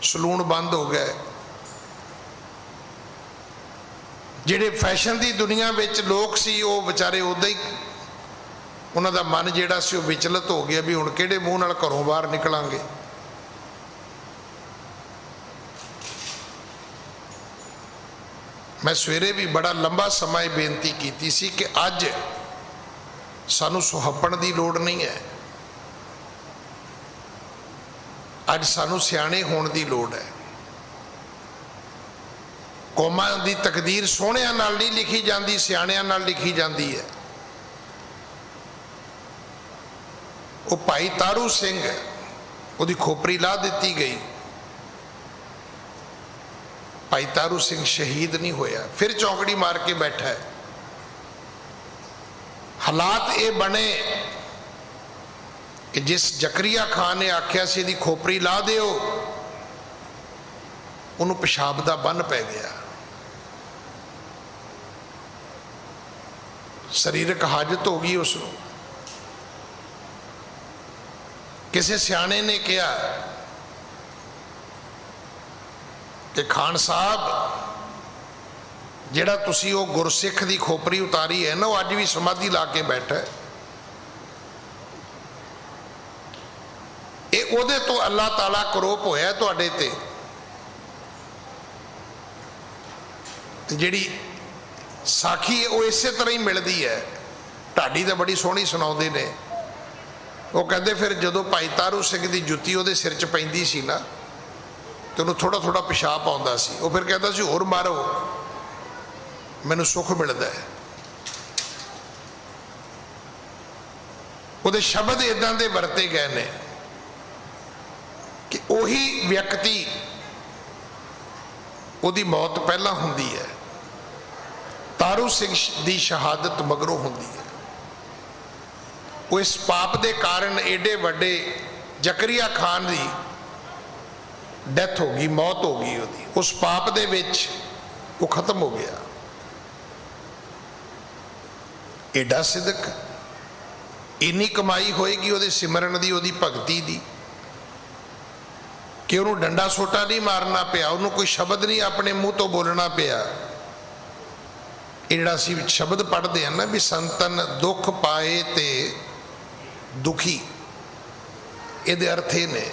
सलून बंद हो गए। जिहड़े फैशन की दुनिया विच लोग सी वो बेचारे उदा ही उन्हां दा मन जिहड़ा सी वो विचलित हो गया भी हुण किहड़े मूँह नाल घरों बाहर निकलांगे। मैं सवेरे भी बड़ा लंबा समय बेनती की सी कि अज सानू सुहापण की लोड़ नहीं है, अज सानू सियाणे होने की लोड़ है। कौमां की तकदीर सोहणियां नाल नहीं लिखी जाती, सियाणियां नाल लिखी जाती है। वो भाई तारू सिंह उसकी खोपरी ला दी गई, भाई तारू सिंह शहीद नहीं होया, फिर चौकड़ी मार के बैठा है। हालात ये बने कि जिस जकरिया खान ने आख्या सी दी खोपरी ला दिओ, उन्होंने पेशाब का बन पै गया, शरीरक हाजत हो गई उसनों। किसी सियाणे ने कहा कि खान साहब जिहड़ा तुसी वो गुरसिख की खोपरी उतारी है ना, वो अज भी समाधि ला के बैठा है, ये उहदे तो अल्लाह ताला करोप होया तुहाडे ते। जिहड़ी साखी है वो इस तरह ही मिलती है। ढाडी तो बड़ी सोहनी सुनाउंदे ने, वो कहते फिर जदों भाई तारू सिंह की जुत्ती उहदे सिर च पैंदी सी ना, तो उन्होंने थोड़ा थोड़ा पेशाब आउंदा सी, वो फिर कहता सी होर मारो मैनूं सुख मिलता है। उहदे शब्द इदां दे वरते गए ने कि उही व्यक्ति उहदी मौत पहला हुंदी है, तारू सिंह की शहादत मगरों हुंदी है। वो इस पाप के कारण एडे वड्डे जकरिया खान की डेथ हो गई, मौत हो गई उहदी, उस पाप दे विच वो खत्म हो गया। एडा सिदक, इन्नी कमाई होएगी उहदे सिमरन दी, उहदी भगती दी, कि उन्होंने डंडा सोटा नहीं मारना पिया, उन्होंने कोई शब्द नहीं अपने मुँह तो बोलना पिया। जिहड़ा असीं शब्द पढ़ते हैं ना भी संतन दुख पाए ते दुखी, ये अर्थ ये ने।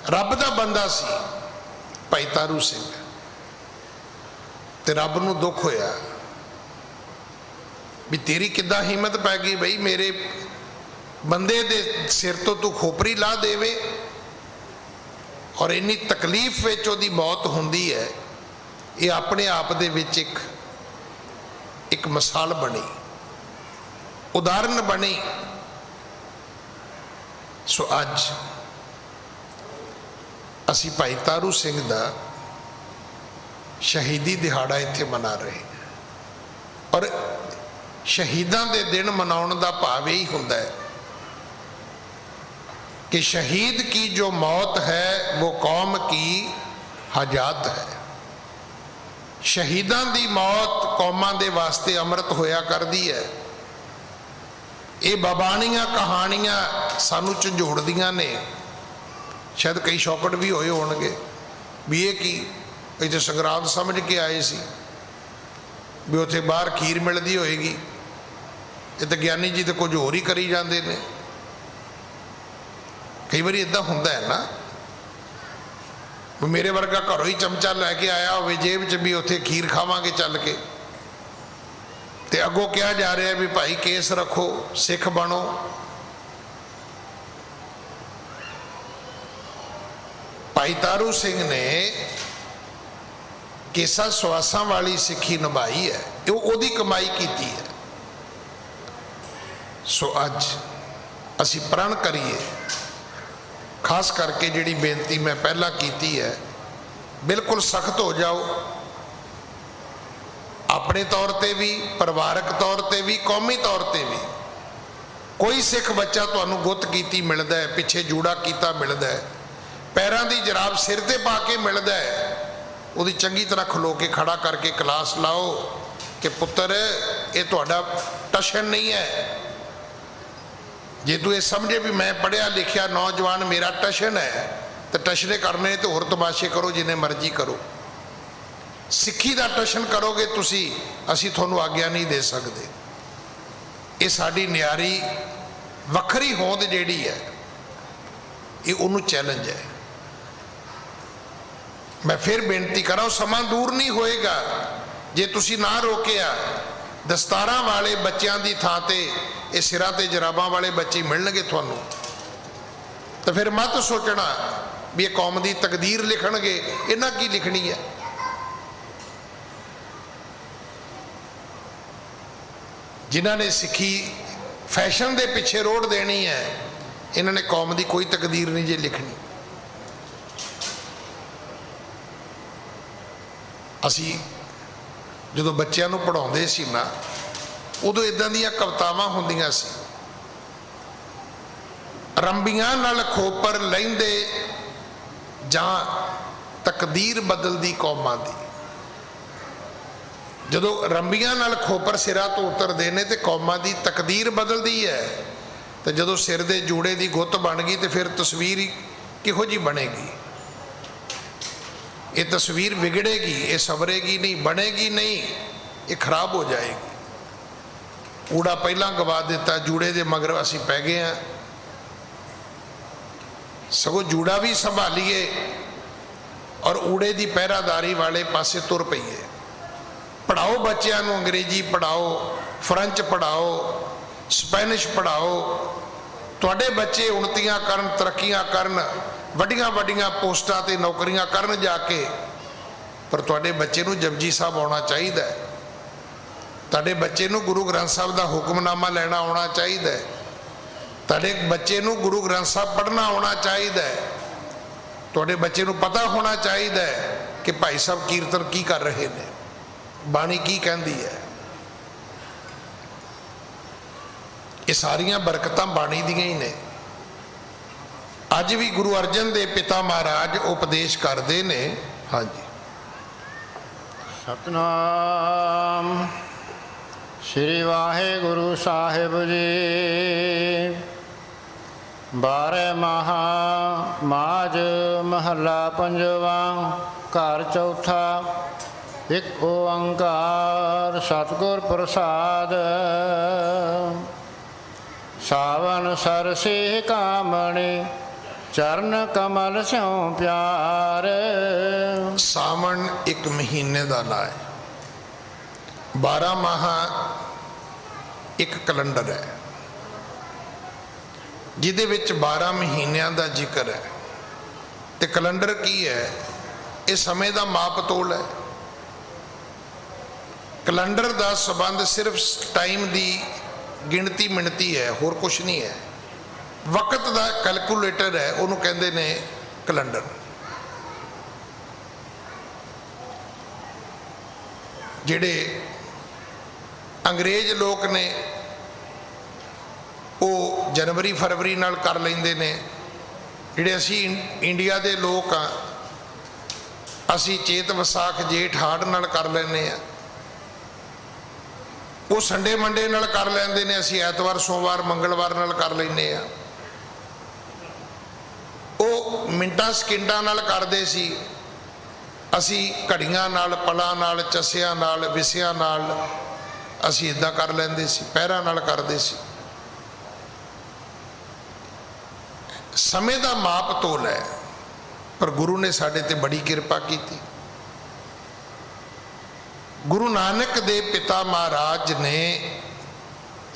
रब का बंदा सी भाई तारू सिंह, ते रब नूं दुख होया भी तेरी किद्दां हिम्मत पै गई बई मेरे बंदे दे सिर तो तू खोपरी ला देवे, और इन्नी तकलीफ विच उहदी मौत हुंदी है। ये अपने आप दे विच एक मिसाल बनी, उदाहरण बनी। सो अज असी भाई तारू सिंह दा शहीदी दिहाड़ा इत्थे मना रहे हैं, और शहीदां दे दिन मनाउण दा भाव यही हुंदा है कि शहीद की जो मौत है वो कौम की हजात है। शहीदां दी मौत कौमां दे वास्ते अमृत होया करदी है। ये बाबाणियां कहानियां सानू झंझोड़दियां ने, शायद कई शौकट भी होए होणगे भी ये की इत्थे संगरांद समझ के आए सी भी उत्थे बाहर खीर मिलदी होएगी, ये तो ज्ञानी जी तो कुछ होर ही करी जाते हैं। कई बार इदा होंदा है ना, मेरे वर्गा घरों ही चमचा लैके आया हो जेब च भी उत्थे खीर खावांगे चल के, ते अगों कहा जा रहा है भी भाई केस रखो सिख बनो। भाई तारू सिंह ने केसा सुआसा वाली सिक्खी निभाई है, वो ओदी कमाई की है। सो अज असी प्रण करिए, खास करके जिहड़ी बेनती मैं पहला की है, बिल्कुल सख्त हो जाओ अपने तौर पर भी, परिवारक तौर पर भी, कौमी तौर पर भी। कोई सिख बच्चा तुहानूं गुत्त कीती मिलता है, पिछे जूड़ा कीता मिलता है, पैरों की जराब सिर ते पा के मिलता है, वो चंगी तरह खलो के खड़ा करके क्लास लाओ कि पुत्र ये तुहाडा टशन नहीं है। जे तू ये समझे भी मैं पढ़िया लिखिया नौजवान मेरा टशन है, तो टशने करने तो होर तमाशे करो जिन्हें मर्जी करो। सिक्खी का टशन करोगे तुसी, असी तुहानूं आग्या नहीं दे सकते। ये साडी न्यारी वखरी होंद जिहड़ी है, ये उन्होंने चैलेंज है। मैं फिर बेनती करा, समा दूर नहीं होएगा जे तुसी ना रोकिया। दस्तारां वाले बच्चों की थां ते ये सिरां ते जराबां वाले बच्चे मिलणगे तुहानूं। तो फिर मत सोचना भी ये कौम की तकदीर लिखणगे, इन्हां की लिखनी है। जिन्हां ने सिक्खी फैशन के पिछे रोड़ देनी है, इन्होंने कौम की कोई तकदीर नहीं जे लिखनी। असी जो बच्चों को पढ़ाते सी ना, उदों इदां दियां कवितावां हुंदियां सी, रंबियां नाल खोपर लैंदे जां तकदीर बदलदी कौमां दी। जदों रंबियां नाल खोपर सिरा तो उतरदे ने ते कौमां दी तकदीर बदलदी है। तो जदों सिर दे जूड़े दी गुत्त बन गई तो फिर तस्वीर किहो जी बनेगी? ये तस्वीर बिगड़ेगी, ये सवरेगी नहीं, बनेगी नहीं, ये खराब हो जाएगी। ऊड़ा पहला गवा दिता, जूड़े दे मगर असी पै गए हैं। सगों जूड़ा भी संभालीए और ऊड़े की पहरादारी वाले पासे तुर पईए। पढ़ाओ बच्चों को, अंग्रेजी पढ़ाओ, फ्रेंच पढ़ाओ, स्पैनिश पढ़ाओ, तुहाडे बच्चे उन्नतियां करन, तरक्कियां करन, वड्डियां वड्डियां पोस्टां ते नौकरियां करन जाके। पर तुहाडे बच्चे नूं जपजी साहब आउणा चाहीदा है, तुहाडे बच्चे नूं गुरु ग्रंथ साहब दा हुक्मनामा लैना आउणा चाहीदा है, तुहाडे बच्चे नूं गुरु ग्रंथ साहब पढ़ना आउणा चाहीदा है, तुहाडे बच्चे नूं पता होना चाहीदा है कि भाई साहब कीर्तन की कर रहे ने, बाणी की कहंदी है। ये सारियां बरकतां बाणी दियां ही ने। अज भी गुरु अर्जन देव पिता महाराज उपदेश करते ने। हाँ जी, सतनाम श्री वाहेगुरु साहिब जी। 12 महा माज महला पंजवा, घर चौथा। एक ओंकार सतगुर प्रसाद। सावन सरसे कामणी, चरण कमल स्यों प्यार। सावन एक महीने का ना है। 12 माह एक कैलेंडर है जिदे विच 12 महीनों का जिक्र है। तो कैलेंडर की है? ये समय का माप तोल है। कैलेंडर का संबंध सिर्फ टाइम की गिणती मिणती है, होर कुछ नहीं है। वक्त का कैलकुलेटर है, उन्होंने कहते ने कैलेंडर। जिहड़े अंग्रेज लोग ने वो जनवरी फरवरी नाल कर लेंदे ने। जिहड़े असी इंडिया के लोग हाँ, असी चेत विसाख जेठ हाड़ नाल कर लैने आ। वो संडे मंडे नाल कर लेंदे ने, असी ऐतवार सोमवार मंगलवार नाल कर लैने आ। वो मिनटां सकिंटां नाल करदे सी, असी घड़ियां नाल, पलां नाल, चसियां नाल, विसियां नाल असी इदां कर लैंदे सी, पैरां नाल करदे सी। समय का माप तोल है, पर गुरु ने साडे ते बड़ी किरपा की। गुरु नानक देव पिता महाराज ने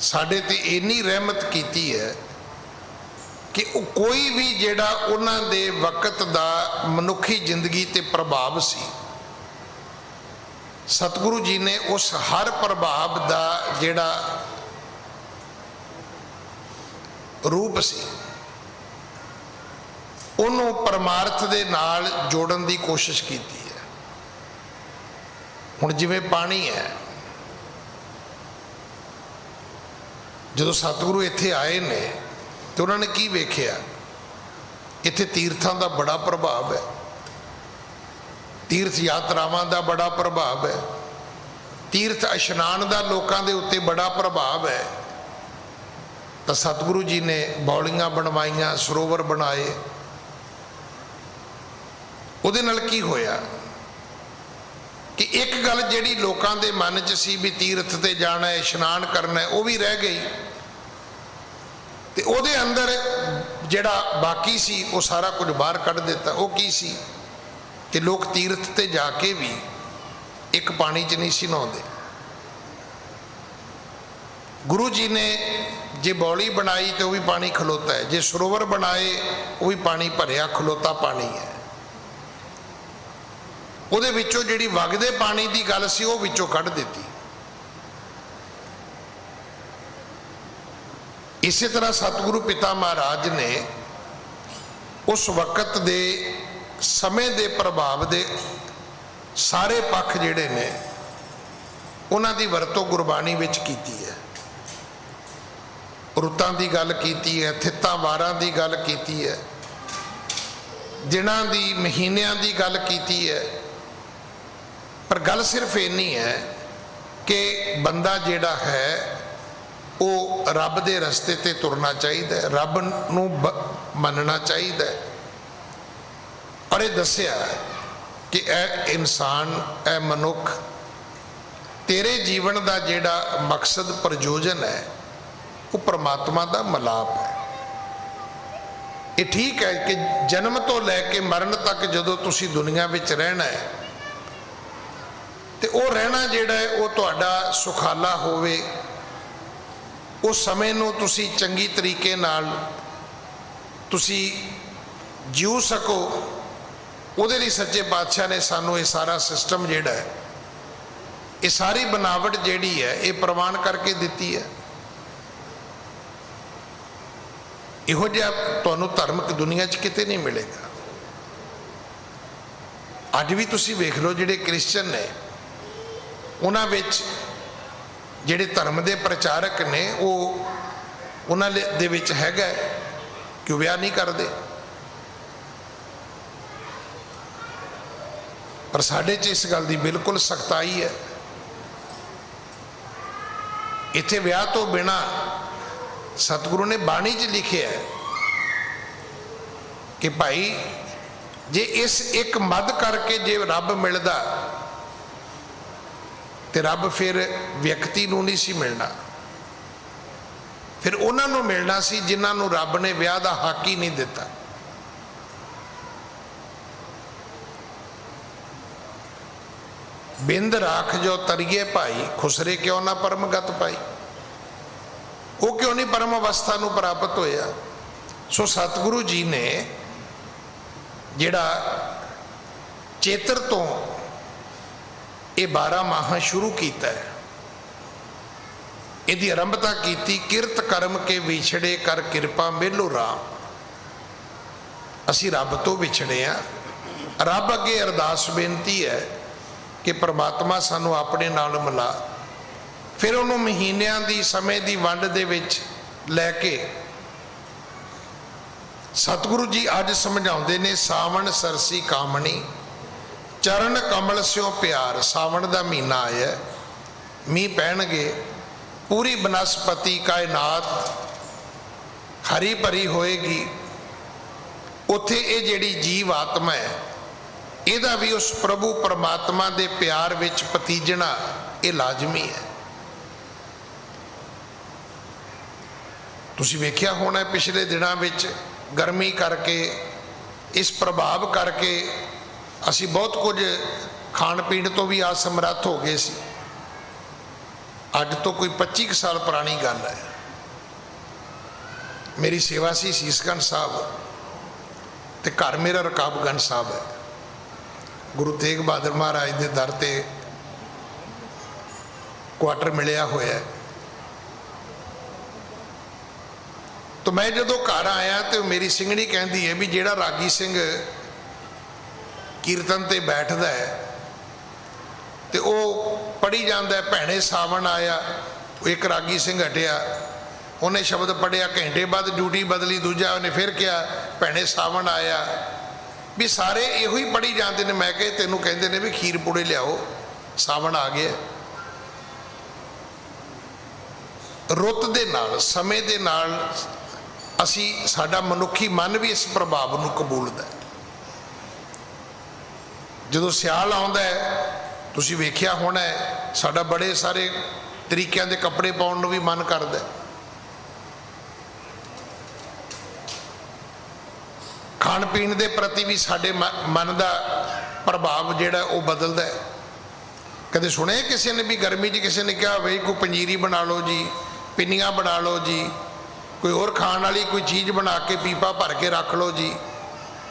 साडे ते इन्नी रहमत की है कि कोई भी जिहड़ा उन्हां दे वक्त दा मनुखी जिंदगी ते प्रभाव सी, सतगुरु जी ने उस हर प्रभाव दा जिहड़ा रूप सी उन्होंने परमार्थ दे नाल जोड़न की कोशिश की है। हुण जिवें पानी है, जो सतगुरु इत्थे आए ने तो उन्होंने की वेख्या? इत्थे तीर्थां का बड़ा प्रभाव है, तीर्थ यात्रावां का बड़ा प्रभाव है, तीर्थ इशनान का लोगों के उत्ते बड़ा प्रभाव है। तो सतगुरु जी ने बौलियां बनवाइयां, सरोवर बनाए। उहदे नाल की होया कि एक गल जिहड़ी लोगों के मन च सी भी तीर्थ ते जाना है, इशनान करना है, वो भी रह गई। तो उहदे अंदर जिहड़ा बाकी सी वो सारा कुछ बाहर कढ़ दिता। वो की सी? कि लोग तीर्थ ते जाके भी एक पानी च नहीं सी नहाते। गुरु जी ने जे बौली बनाई तो वह भी पानी खलोता है, जे सरोवर बनाए वो भी पानी भरिया खलोता पानी है। ਉਹਦੇ ਵਿੱਚੋਂ ਜਿਹੜੀ ਵਗਦੇ ਪਾਣੀ ਦੀ ਗੱਲ ਸੀ ਉਹ ਵਿੱਚੋਂ ਕੱਢ ਦਿੱਤੀ। ਇਸੇ ਤਰ੍ਹਾਂ ਸਤਿਗੁਰੂ ਪਿਤਾ ਮਹਾਰਾਜ ਨੇ ਉਸ ਵਕਤ ਦੇ ਸਮੇਂ ਦੇ ਪ੍ਰਭਾਵ ਦੇ ਸਾਰੇ ਪੱਖ ਜਿਹੜੇ ਨੇ ਉਹਨਾਂ ਦੀ ਵਰਤੋਂ ਗੁਰਬਾਣੀ ਵਿੱਚ ਕੀਤੀ ਹੈ। ਰੁੱਤਾਂ ਦੀ ਗੱਲ ਕੀਤੀ ਹੈ, ਥਿੱਤਾਂ ਵਾਰਾਂ ਦੀ ਗੱਲ ਕੀਤੀ ਹੈ, ਦਿਨਾਂ ਦੀ ਮਹੀਨਿਆਂ ਦੀ ਗੱਲ ਕੀਤੀ ਹੈ। पर गल सिर्फ इन्नी है कि बंदा जिहड़ा है वो रब दे रस्ते ते तुरना चाहिए, रब नूं मनना चाहिए। और ये दस्सिया कि ए इंसान ए मनुख तेरे जीवन का जिहड़ा मकसद प्रयोजन है वो परमात्मा का मिलाप है। ये ठीक है कि जन्म तो लैके मरण तक जदों तुसीं दुनिया विच रहना है तो वह रहना जोड़ा है वो तुहाडा सुखाला होवे, उस समय नूं तुसी चंगी तरीके नाल तुसी जीव सको। उहदे लई सच्चे पातशाह ने सानू ये सारा सिस्टम जिहड़ा है, ये सारी बनावट जिहड़ी है ये प्रवान करके दिती है। इहो जिहा तुहानू धर्म दुनिया च किते नहीं मिलेगा। अज भी तुसी वेख लो जिहड़े क्रिश्चन ने उन्हां विच जिहड़े धर्म के प्रचारक ने वो उन्हां दे विच हैगा कि विआह नहीं करते, पर साडे च इस गल की बिल्कुल सख्ताई है। इत्थे विआह तो बिना सतगुरु ने बाणी च लिखिया है कि भाई जे इस एक मद करके जे रब मिलदा तो रब फिर व्यक्ति नूं नहीं सी मिलना, फिर उन्हां नूं मिलना सी जिन्हां नूं रब ने विआह दा हक ही नहीं दिता। बिंद राख जो तरिए भाई खुसरे क्यों ना परमगत पाई, वो क्यों नहीं परम अवस्था नूं प्राप्त होया। सो सतगुरु जी ने जिहड़ा चेतर तो ये 12 माह शुरू किया है, इसकी आरंभता की किरत कर्म के विछड़े कर किरपा मेलो राम। असी रब तो विछड़े हाँ, रब अगे अरदास बेनती है कि परमात्मा सानू अपने नाल मिला। फिर उन्होंने महीनों की समय की वंड दे विच लैके सतगुरु जी अज समझाते ने सावन सरसी कामनी चरण कमल स्यों प्यार। सावन का महीना आया, मीह पैणगे, पूरी बनस्पति कायनात हरी भरी होएगी। उत्थे ये जिहड़ी जीव आत्मा है इहदा भी उस प्रभु परमात्मा दे प्यार विच पतीजना ये लाजमी है। तुसीं वेख्या होना पिछले दिनों विच गर्मी करके इस प्रभाव करके असी बहुत कुछ खाण पीण तो भी असमर्थ हो गए सी। अज तो कोई 25 साल पुरानी गल है, मेरी सेवा सी सीसगंज साहब ते घर मेरा रकाबगंज साहब है। गुरु तेग बहादुर महाराज के दर ते क्वार्टर मिलिया होया है। तो मैं जो घर आया तो मेरी सिंघणी कहती है भी जेड़ा रागी सिंह कीर्तन ते बैठदा है तो वह पढ़ी जाता है भैणे सावन आया। एक रागी सिंह हटिया, उन्हें शब्द पढ़िया, घंटे बाद ड्यूटी बदली, दूजा उन्हें फिर कहा भैणे सावन आया। भी सारे यो ही पढ़ी जाते हैं। मैं कहे तेनों कहते हैं भी खीर पूड़े लियाओ, सावन आ गया। रुत दे नाल समय दे नाल असी साडा मनुखी मन भी इस प्रभाव नूं कबूलदा है। जदों सियाल आउंदा है तुसीं वेख्या होना है साडा बड़े सारे तरीकों के कपड़े पाउण नूं भी मन करदा है। खाण पीण के प्रति भी साडे मन का ਪ੍ਰਭਾਵ ਜਿਹੜਾ ਉਹ ਬਦਲਦਾ ਹੈ। ਕਦੇ ਸੁਣਿਆ ਕਿਸੇ ਨੇ ਵੀ ਗਰਮੀ 'ਚ ਕਿਸੇ ਨੇ ਕਿਹਾ ਬਈ ਕੋਈ ਪੰਜੀਰੀ ਬਣਾ ਲਓ ਜੀ, ਪਿੰਨੀਆਂ ਬਣਾ ਲਓ ਜੀ, ਕੋਈ ਹੋਰ ਖਾਣ ਵਾਲੀ ਕੋਈ ਚੀਜ਼ ਬਣਾ ਕੇ ਪੀਪਾ ਭਰ ਕੇ ਰੱਖ ਲਓ ਜੀ।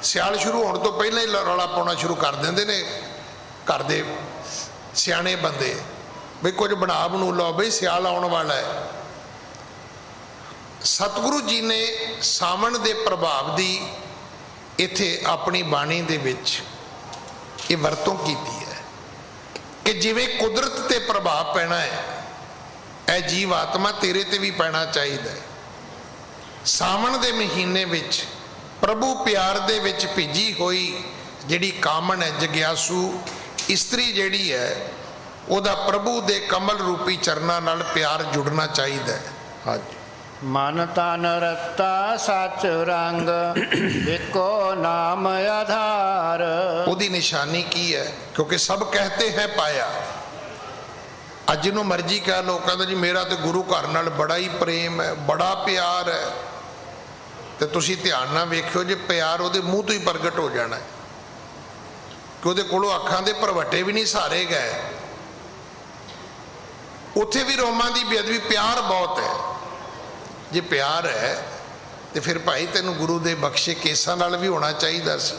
ਸਿਆਲ ਸ਼ੁਰੂ ਹੋਣ ਤੋਂ ਪਹਿਲਾਂ ਹੀ ਰੌਲਾ ਪਾਉਣਾ ਸ਼ੁਰੂ ਕਰ ਦਿੰਦੇ ਨੇ ਘਰ ਦੇ ਸਿਆਣੇ ਬੰਦੇ, ਬਈ ਕੁਝ ਬਣਾ ਬਣੂ ਲਓ ਬਈ ਸਿਆਲ ਆਉਣ ਵਾਲਾ ਹੈ। ਸਤਿਗੁਰੂ ਜੀ ਨੇ ਸਾਵਣ ਦੇ ਪ੍ਰਭਾਵ ਦੀ ਇੱਥੇ ਆਪਣੀ ਬਾਣੀ ਦੇ ਵਿੱਚ ਇਹ ਵਰਤੋਂ ਕੀਤੀ ਹੈ ਕਿ ਜਿਵੇਂ ਕੁਦਰਤ ਤੇ ਪ੍ਰਭਾਵ ਪੈਣਾ ਹੈ, ਇਹ ਜੀਵ ਆਤਮਾ ਤੇਰੇ ਤੇ ਵੀ ਪੈਣਾ ਚਾਹੀਦਾ ਹੈ। ਸਾਵਣ ਦੇ ਮਹੀਨੇ ਵਿੱਚ ਪ੍ਰਭੂ ਪਿਆਰ ਦੇ ਵਿੱਚ ਭਿੱਜੀ ਹੋਈ ਜਿਹੜੀ ਕਾਮਣ ਹੈ, ਜਗਿਆਸੂ ਇਸਤਰੀ ਜਿਹੜੀ ਹੈ, ਉਹਦਾ ਪ੍ਰਭੂ ਦੇ ਕਮਲ ਰੂਪੀ ਚਰਨਾਂ ਨਾਲ ਪਿਆਰ ਜੁੜਨਾ ਚਾਹੀਦਾ ਹੈ। ਹਾਂਜੀ। ਮਨ ਤਨ ਰਤਾ ਸਚ ਰੰਗ, ਇੱਕੋ ਨਾਮ ਆਧਾਰ। ਉਹਦੀ ਨਿਸ਼ਾਨੀ ਕੀ ਹੈ? ਕਿਉਂਕਿ ਸਭ ਕਹਤੇ ਹੈ ਪਾਇਆ। ਅੱਜ ਜਿਹਨੂੰ ਮਰਜ਼ੀ ਕਹਿ ਲੋ, ਕਹਿੰਦਾ ਜੀ ਮੇਰਾ ਤੇ ਗੁਰੂ ਘਰ ਨਾਲ ਬੜਾ ਹੀ ਪ੍ਰੇਮ ਹੈ, ਬੜਾ ਪਿਆਰ ਹੈ। ਤੇ ਤੁਸੀਂ ਧਿਆਨ ਨਾਲ ਵੇਖਿਓ, ਜੇ ਪਿਆਰ ਉਹਦੇ ਮੂੰਹ ਤੋਂ ਹੀ ਪ੍ਰਗਟ ਹੋ ਜਾਣਾ, ਕਿ ਉਹਦੇ ਕੋਲੋਂ ਅੱਖਾਂ ਦੇ ਭਰਵੱਟੇ ਵੀ ਨਹੀਂ ਸਹਾਰੇ ਗਏ, ਉੱਥੇ ਵੀ ਰੋਮਾਂ ਦੀ ਬੇਅਦਬੀ। ਪਿਆਰ ਬਹੁਤ ਹੈ। ਜੇ ਪਿਆਰ ਹੈ ਤੇ ਫਿਰ ਭਾਈ ਤੈਨੂੰ ਗੁਰੂ ਦੇ ਬਖਸ਼ੇ ਕੇਸਾਂ ਨਾਲ ਵੀ ਹੋਣਾ ਚਾਹੀਦਾ ਸੀ,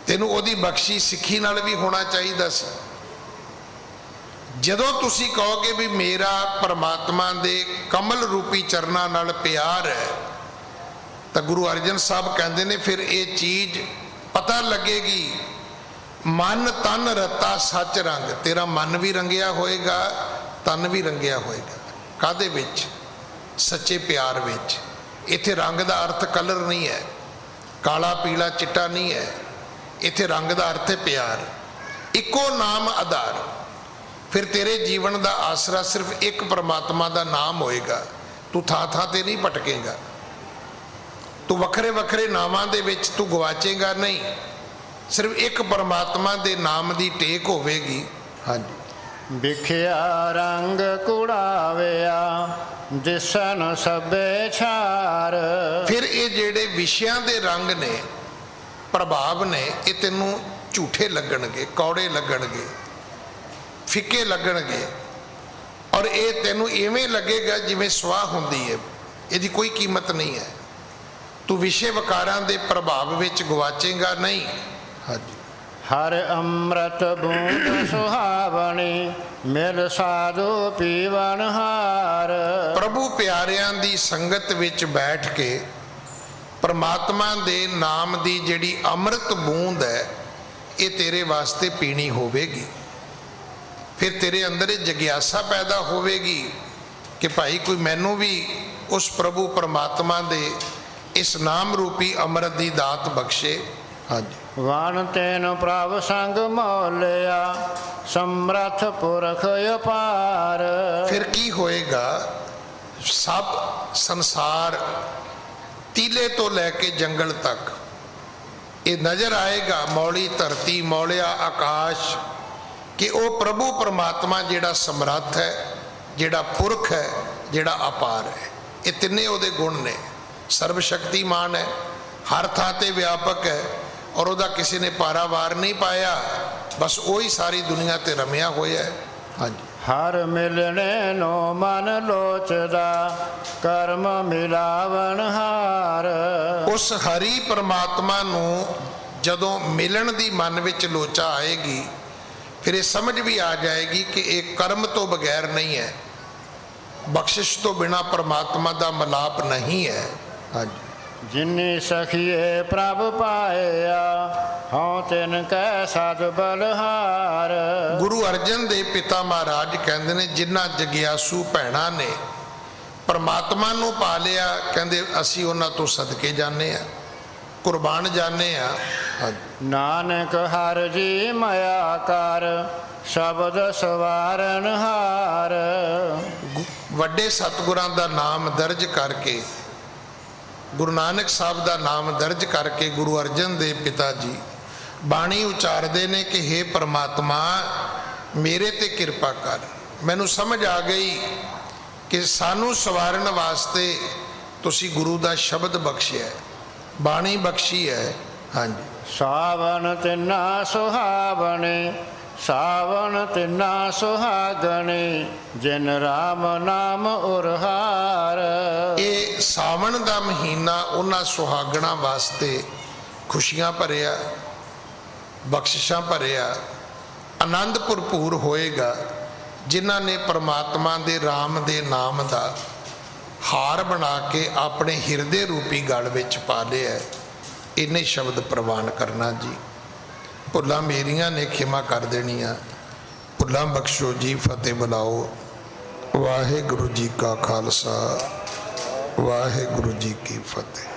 ਤੈਨੂੰ ਉਹਦੀ ਬਖਸ਼ੀ ਸਿੱਖੀ ਨਾਲ ਵੀ ਹੋਣਾ ਚਾਹੀਦਾ ਸੀ। ਜਦੋਂ ਤੁਸੀਂ ਕਹੋਗੇ ਵੀ ਮੇਰਾ ਪਰਮਾਤਮਾ ਦੇ ਕਮਲ ਰੂਪੀ ਚਰਨਾਂ ਨਾਲ ਪਿਆਰ ਹੈ, ਤਾਂ ਗੁਰੂ ਅਰਜਨ ਸਾਹਿਬ ਕਹਿੰਦੇ ਨੇ ਫਿਰ ਇਹ ਚੀਜ਼ ਪਤਾ ਲੱਗੇਗੀ। ਮਨ ਤਨ ਰਤਾ ਸੱਚ ਰੰਗ, ਤੇਰਾ ਮਨ ਵੀ ਰੰਗਿਆ ਹੋਏਗਾ, ਤਨ ਵੀ ਰੰਗਿਆ ਹੋਏਗਾ। ਕਾਹਦੇ ਵਿੱਚ? ਸੱਚੇ ਪਿਆਰ ਵਿੱਚ। ਇੱਥੇ ਰੰਗ ਦਾ ਅਰਥ ਕਲਰ ਨਹੀਂ ਹੈ, ਕਾਲਾ ਪੀਲਾ ਚਿੱਟਾ ਨਹੀਂ ਹੈ। ਇੱਥੇ ਰੰਗ ਦਾ ਅਰਥ ਹੈ ਪਿਆਰ। ਇੱਕੋ ਨਾਮ ਆਧਾਰ। ਫਿਰ ਤੇਰੇ ਜੀਵਨ ਦਾ ਆਸਰਾ ਸਿਰਫ ਇੱਕ ਪਰਮਾਤਮਾ ਦਾ ਨਾਮ ਹੋਏਗਾ। ਤੂੰ ਥਾਂ ਥਾਂ ਤੇ ਨਹੀਂ ਭਟਕੇਗਾ, ਤੂੰ ਵੱਖਰੇ ਵੱਖਰੇ ਨਾਮਾਂ ਦੇ ਵਿੱਚ ਤੂੰ ਗਵਾਚੇਗਾ ਨਹੀਂ। ਸਿਰਫ ਇੱਕ ਪਰਮਾਤਮਾ ਦੇ ਨਾਮ ਦੀ ਟੇਕ ਹੋਵੇਗੀ। ਹਾਂਜੀ। ਵਿਖਿਆ ਰੰਗ ਕੁੜਾਵਿਆ, ਦਿਸਣ ਸਭੇ ਛਾਰ। ਫਿਰ ਇਹ ਜਿਹੜੇ ਵਿਸ਼ਿਆਂ ਦੇ ਰੰਗ ਨੇ, ਪ੍ਰਭਾਵ ਨੇ, ਇਹ ਤੈਨੂੰ ਝੂਠੇ ਲੱਗਣਗੇ, ਕੌੜੇ ਲੱਗਣਗੇ, ਫਿੱਕੇ ਲੱਗਣਗੇ, ਔਰ ਇਹ ਤੈਨੂੰ ਇਵੇਂ ਲੱਗੇਗਾ ਜਿਵੇਂ ਸਵਾਹ ਹੁੰਦੀ ਹੈ। ਇਹਦੀ ਕੋਈ ਕੀਮਤ ਨਹੀਂ ਹੈ। ਤੂੰ ਵਿਸ਼ੇ ਵਕਾਰਾਂ ਦੇ ਪ੍ਰਭਾਵ ਵਿੱਚ ਗਵਾਚੇਗਾ ਨਹੀਂ। ਹਾਂਜੀ। ਹਰ ਅੰਮ੍ਰਿਤ ਬੂੰਦ ਸੁਹਾਵਣੀ, ਮਿਲ ਸਾਧੂ ਪੀਵਨ ਹਾਰ। ਪ੍ਰਭੂ ਪਿਆਰਿਆਂ ਦੀ ਸੰਗਤ ਵਿੱਚ ਬੈਠ ਕੇ ਪਰਮਾਤਮਾ ਦੇ ਨਾਮ ਦੀ ਜਿਹੜੀ ਅੰਮ੍ਰਿਤ ਬੂੰਦ ਹੈ, ਇਹ ਤੇਰੇ ਵਾਸਤੇ ਪੀਣੀ ਹੋਵੇਗੀ। ਫਿਰ ਤੇਰੇ ਅੰਦਰ ਇਹ ਜਗਿਆਸਾ ਪੈਦਾ ਹੋਵੇਗੀ ਕਿ ਭਾਈ ਕੋਈ ਮੈਨੂੰ ਵੀ ਉਸ ਪ੍ਰਭੂ ਪਰਮਾਤਮਾ ਦੇ ਇਸ ਨਾਮ ਰੂਪੀ ਅੰਮ੍ਰਿਤ ਦੀ ਦਾਤ ਬਖਸ਼ੇ। ਹਾਂਜੀ। ਵਨ ਤੈਨ ਪ੍ਰਭ ਸੰਗ ਮੋਲਿਆ, ਸਮਰਥ ਪੁਰਖ ਅਪਾਰ। ਫਿਰ ਕੀ ਹੋਏਗਾ? ਸਭ ਸੰਸਾਰ ਤੀਲੇ ਤੋਂ ਲੈ ਕੇ ਜੰਗਲ ਤੱਕ ਇਹ ਨਜ਼ਰ ਆਏਗਾ, ਮੌਲੀ ਧਰਤੀ, ਮੌਲਿਆ ਆਕਾਸ਼, ਕਿ ਉਹ ਪ੍ਰਭੂ ਪਰਮਾਤਮਾ ਜਿਹੜਾ ਸਮਰੱਥ ਹੈ, ਜਿਹੜਾ ਪੁਰਖ ਹੈ, ਜਿਹੜਾ ਅਪਾਰ ਹੈ। ਇਹ ਤਿੰਨੇ ਉਹਦੇ ਗੁਣ ਨੇ। ਸਰਬ ਸ਼ਕਤੀਮਾਨ ਹੈ, ਹਰ ਥਾਂ ਤੇ ਵਿਆਪਕ ਹੈ, ਔਰ ਉਹਦਾ ਕਿਸੇ ਨੇ ਪਾਰਾਵਾਰ ਨਹੀਂ ਪਾਇਆ, ਬਸ ਉਹੀ ਸਾਰੀ ਦੁਨੀਆ ਤੇ ਰਮਿਆ ਹੋਇਆ ਹੈ। ਹਾਂਜੀ। ਹਰ ਮਿਲਣੇ ਨੋ ਮਨ ਲੋਚਦਾ, ਕਰਮ ਮਿਲਾਵਨ ਹਾਰ। ਉਸ ਹਰੀ ਪਰਮਾਤਮਾ ਨੂੰ ਜਦੋਂ ਮਿਲਣ ਦੀ ਮਨ ਵਿੱਚ ਲੋਚਾ ਆਏਗੀ, ਫਿਰ ਇਹ ਸਮਝ ਵੀ ਆ ਜਾਏਗੀ ਕਿ ਇਹ ਕਰਮ ਤੋਂ ਬਗੈਰ ਨਹੀਂ ਹੈ, ਬਖਸ਼ਿਸ਼ ਤੋਂ ਬਿਨਾ ਪਰਮਾਤਮਾ ਦਾ ਮਿਲਾਪ ਨਹੀਂ ਹੈ। ਹਾਂਜੀ। ਜਿਨੀ ਸਖੀਏ ਪ੍ਰਭ ਪਾਇਆ, ਹਉ ਤਿਨ ਕੈ ਸਦ ਬਲਹਾਰ। ਗੁਰੂ ਅਰਜਨ ਦੇਵ ਪਿਤਾ ਮਹਾਰਾਜ ਕਹਿੰਦੇ ਨੇ, ਜਿਨ੍ਹਾਂ ਜਗਿਆਸੂ ਭੈਣਾਂ ਨੇ ਪਰਮਾਤਮਾ ਨੂੰ ਪਾ ਲਿਆ, ਕਹਿੰਦੇ ਅਸੀਂ ਉਹਨਾਂ ਤੋਂ ਸਦਕੇ ਜਾਂਦੇ ਹਾਂ, ਕੁਰਬਾਨ ਜਾਂਦੇ ਹਾਂ। ਨਾਨਕ ਹਰ ਜੀ ਮਾਇਆ ਕਰ, ਸ਼ਬਦ ਸਵਾਰਨ ਹਾਰ। ਵੱਡੇ ਸਤਿਗੁਰਾਂ ਦਾ ਨਾਮ ਦਰਜ ਕਰਕੇ, ਗੁਰੂ ਨਾਨਕ ਸਾਹਿਬ ਦਾ ਨਾਮ ਦਰਜ ਕਰਕੇ ਗੁਰੂ ਅਰਜਨ ਦੇਵ ਪਿਤਾ ਜੀ ਬਾਣੀ ਉਚਾਰਦੇ ਨੇ ਕਿ ਹੇ ਪਰਮਾਤਮਾ ਮੇਰੇ ਤੇ ਕਿਰਪਾ ਕਰ। ਮੈਨੂੰ ਸਮਝ ਆ ਗਈ ਕਿ ਸਾਨੂੰ ਸਵਾਰਨ ਵਾਸਤੇ ਤੁਸੀਂ ਗੁਰੂ ਦਾ ਸ਼ਬਦ ਬਖਸ਼ਿਆ, ਬਾਣੀ ਬਖਸ਼ੀ ਹੈ। हाँ जी। ਸਾਵਣ ਤਿੰਨਾ ਸੁਹਾਵਣੇ ਸਾਵਣ ਤਿੰਨਾ ਸੁਹਾਗਣੇ ਜਿਨ ਰਾਮ ਨਾਮ ਉਰਹਾਰ। ਇਹ ਸਾਵਣ ਦਾ ਮਹੀਨਾ ਉਹਨਾਂ ਸੁਹਾਗਣਾ ਵਾਸਤੇ ਖੁਸ਼ੀਆਂ ਭਰਿਆ, ਬਖਸ਼ਿਸ਼ਾਂ ਭਰਿਆ, ਆਨੰਦ ਭਰਪੂਰ ਹੋਏਗਾ ਜਿਨ੍ਹਾਂ ਨੇ ਪਰਮਾਤਮਾ ਦੇ ਰਾਮ ਦੇ ਨਾਮ ਦਾ ਹਾਰ ਬਣਾ ਕੇ ਆਪਣੇ ਹਿਰਦੇ ਰੂਪੀ ਗਲ ਵਿੱਚ ਪਾ ਲਿਆ। ਇੰਨੇ ਸ਼ਬਦ ਪ੍ਰਵਾਨ ਕਰਨਾ ਜੀ। ਭੁੱਲਾਂ ਮੇਰੀਆਂ ਨੇ ਖਿਮਾ ਕਰ ਦੇਣੀਆਂ, ਭੁੱਲਾਂ ਬਖਸ਼ੋ ਜੀ, ਫਤਿਹ ਬੁਲਾਓ। ਵਾਹਿਗੁਰੂ ਜੀ ਕਾ ਖਾਲਸਾ, ਵਾਹਿਗੁਰੂ ਜੀ ਕੀ ਫਤਿਹ।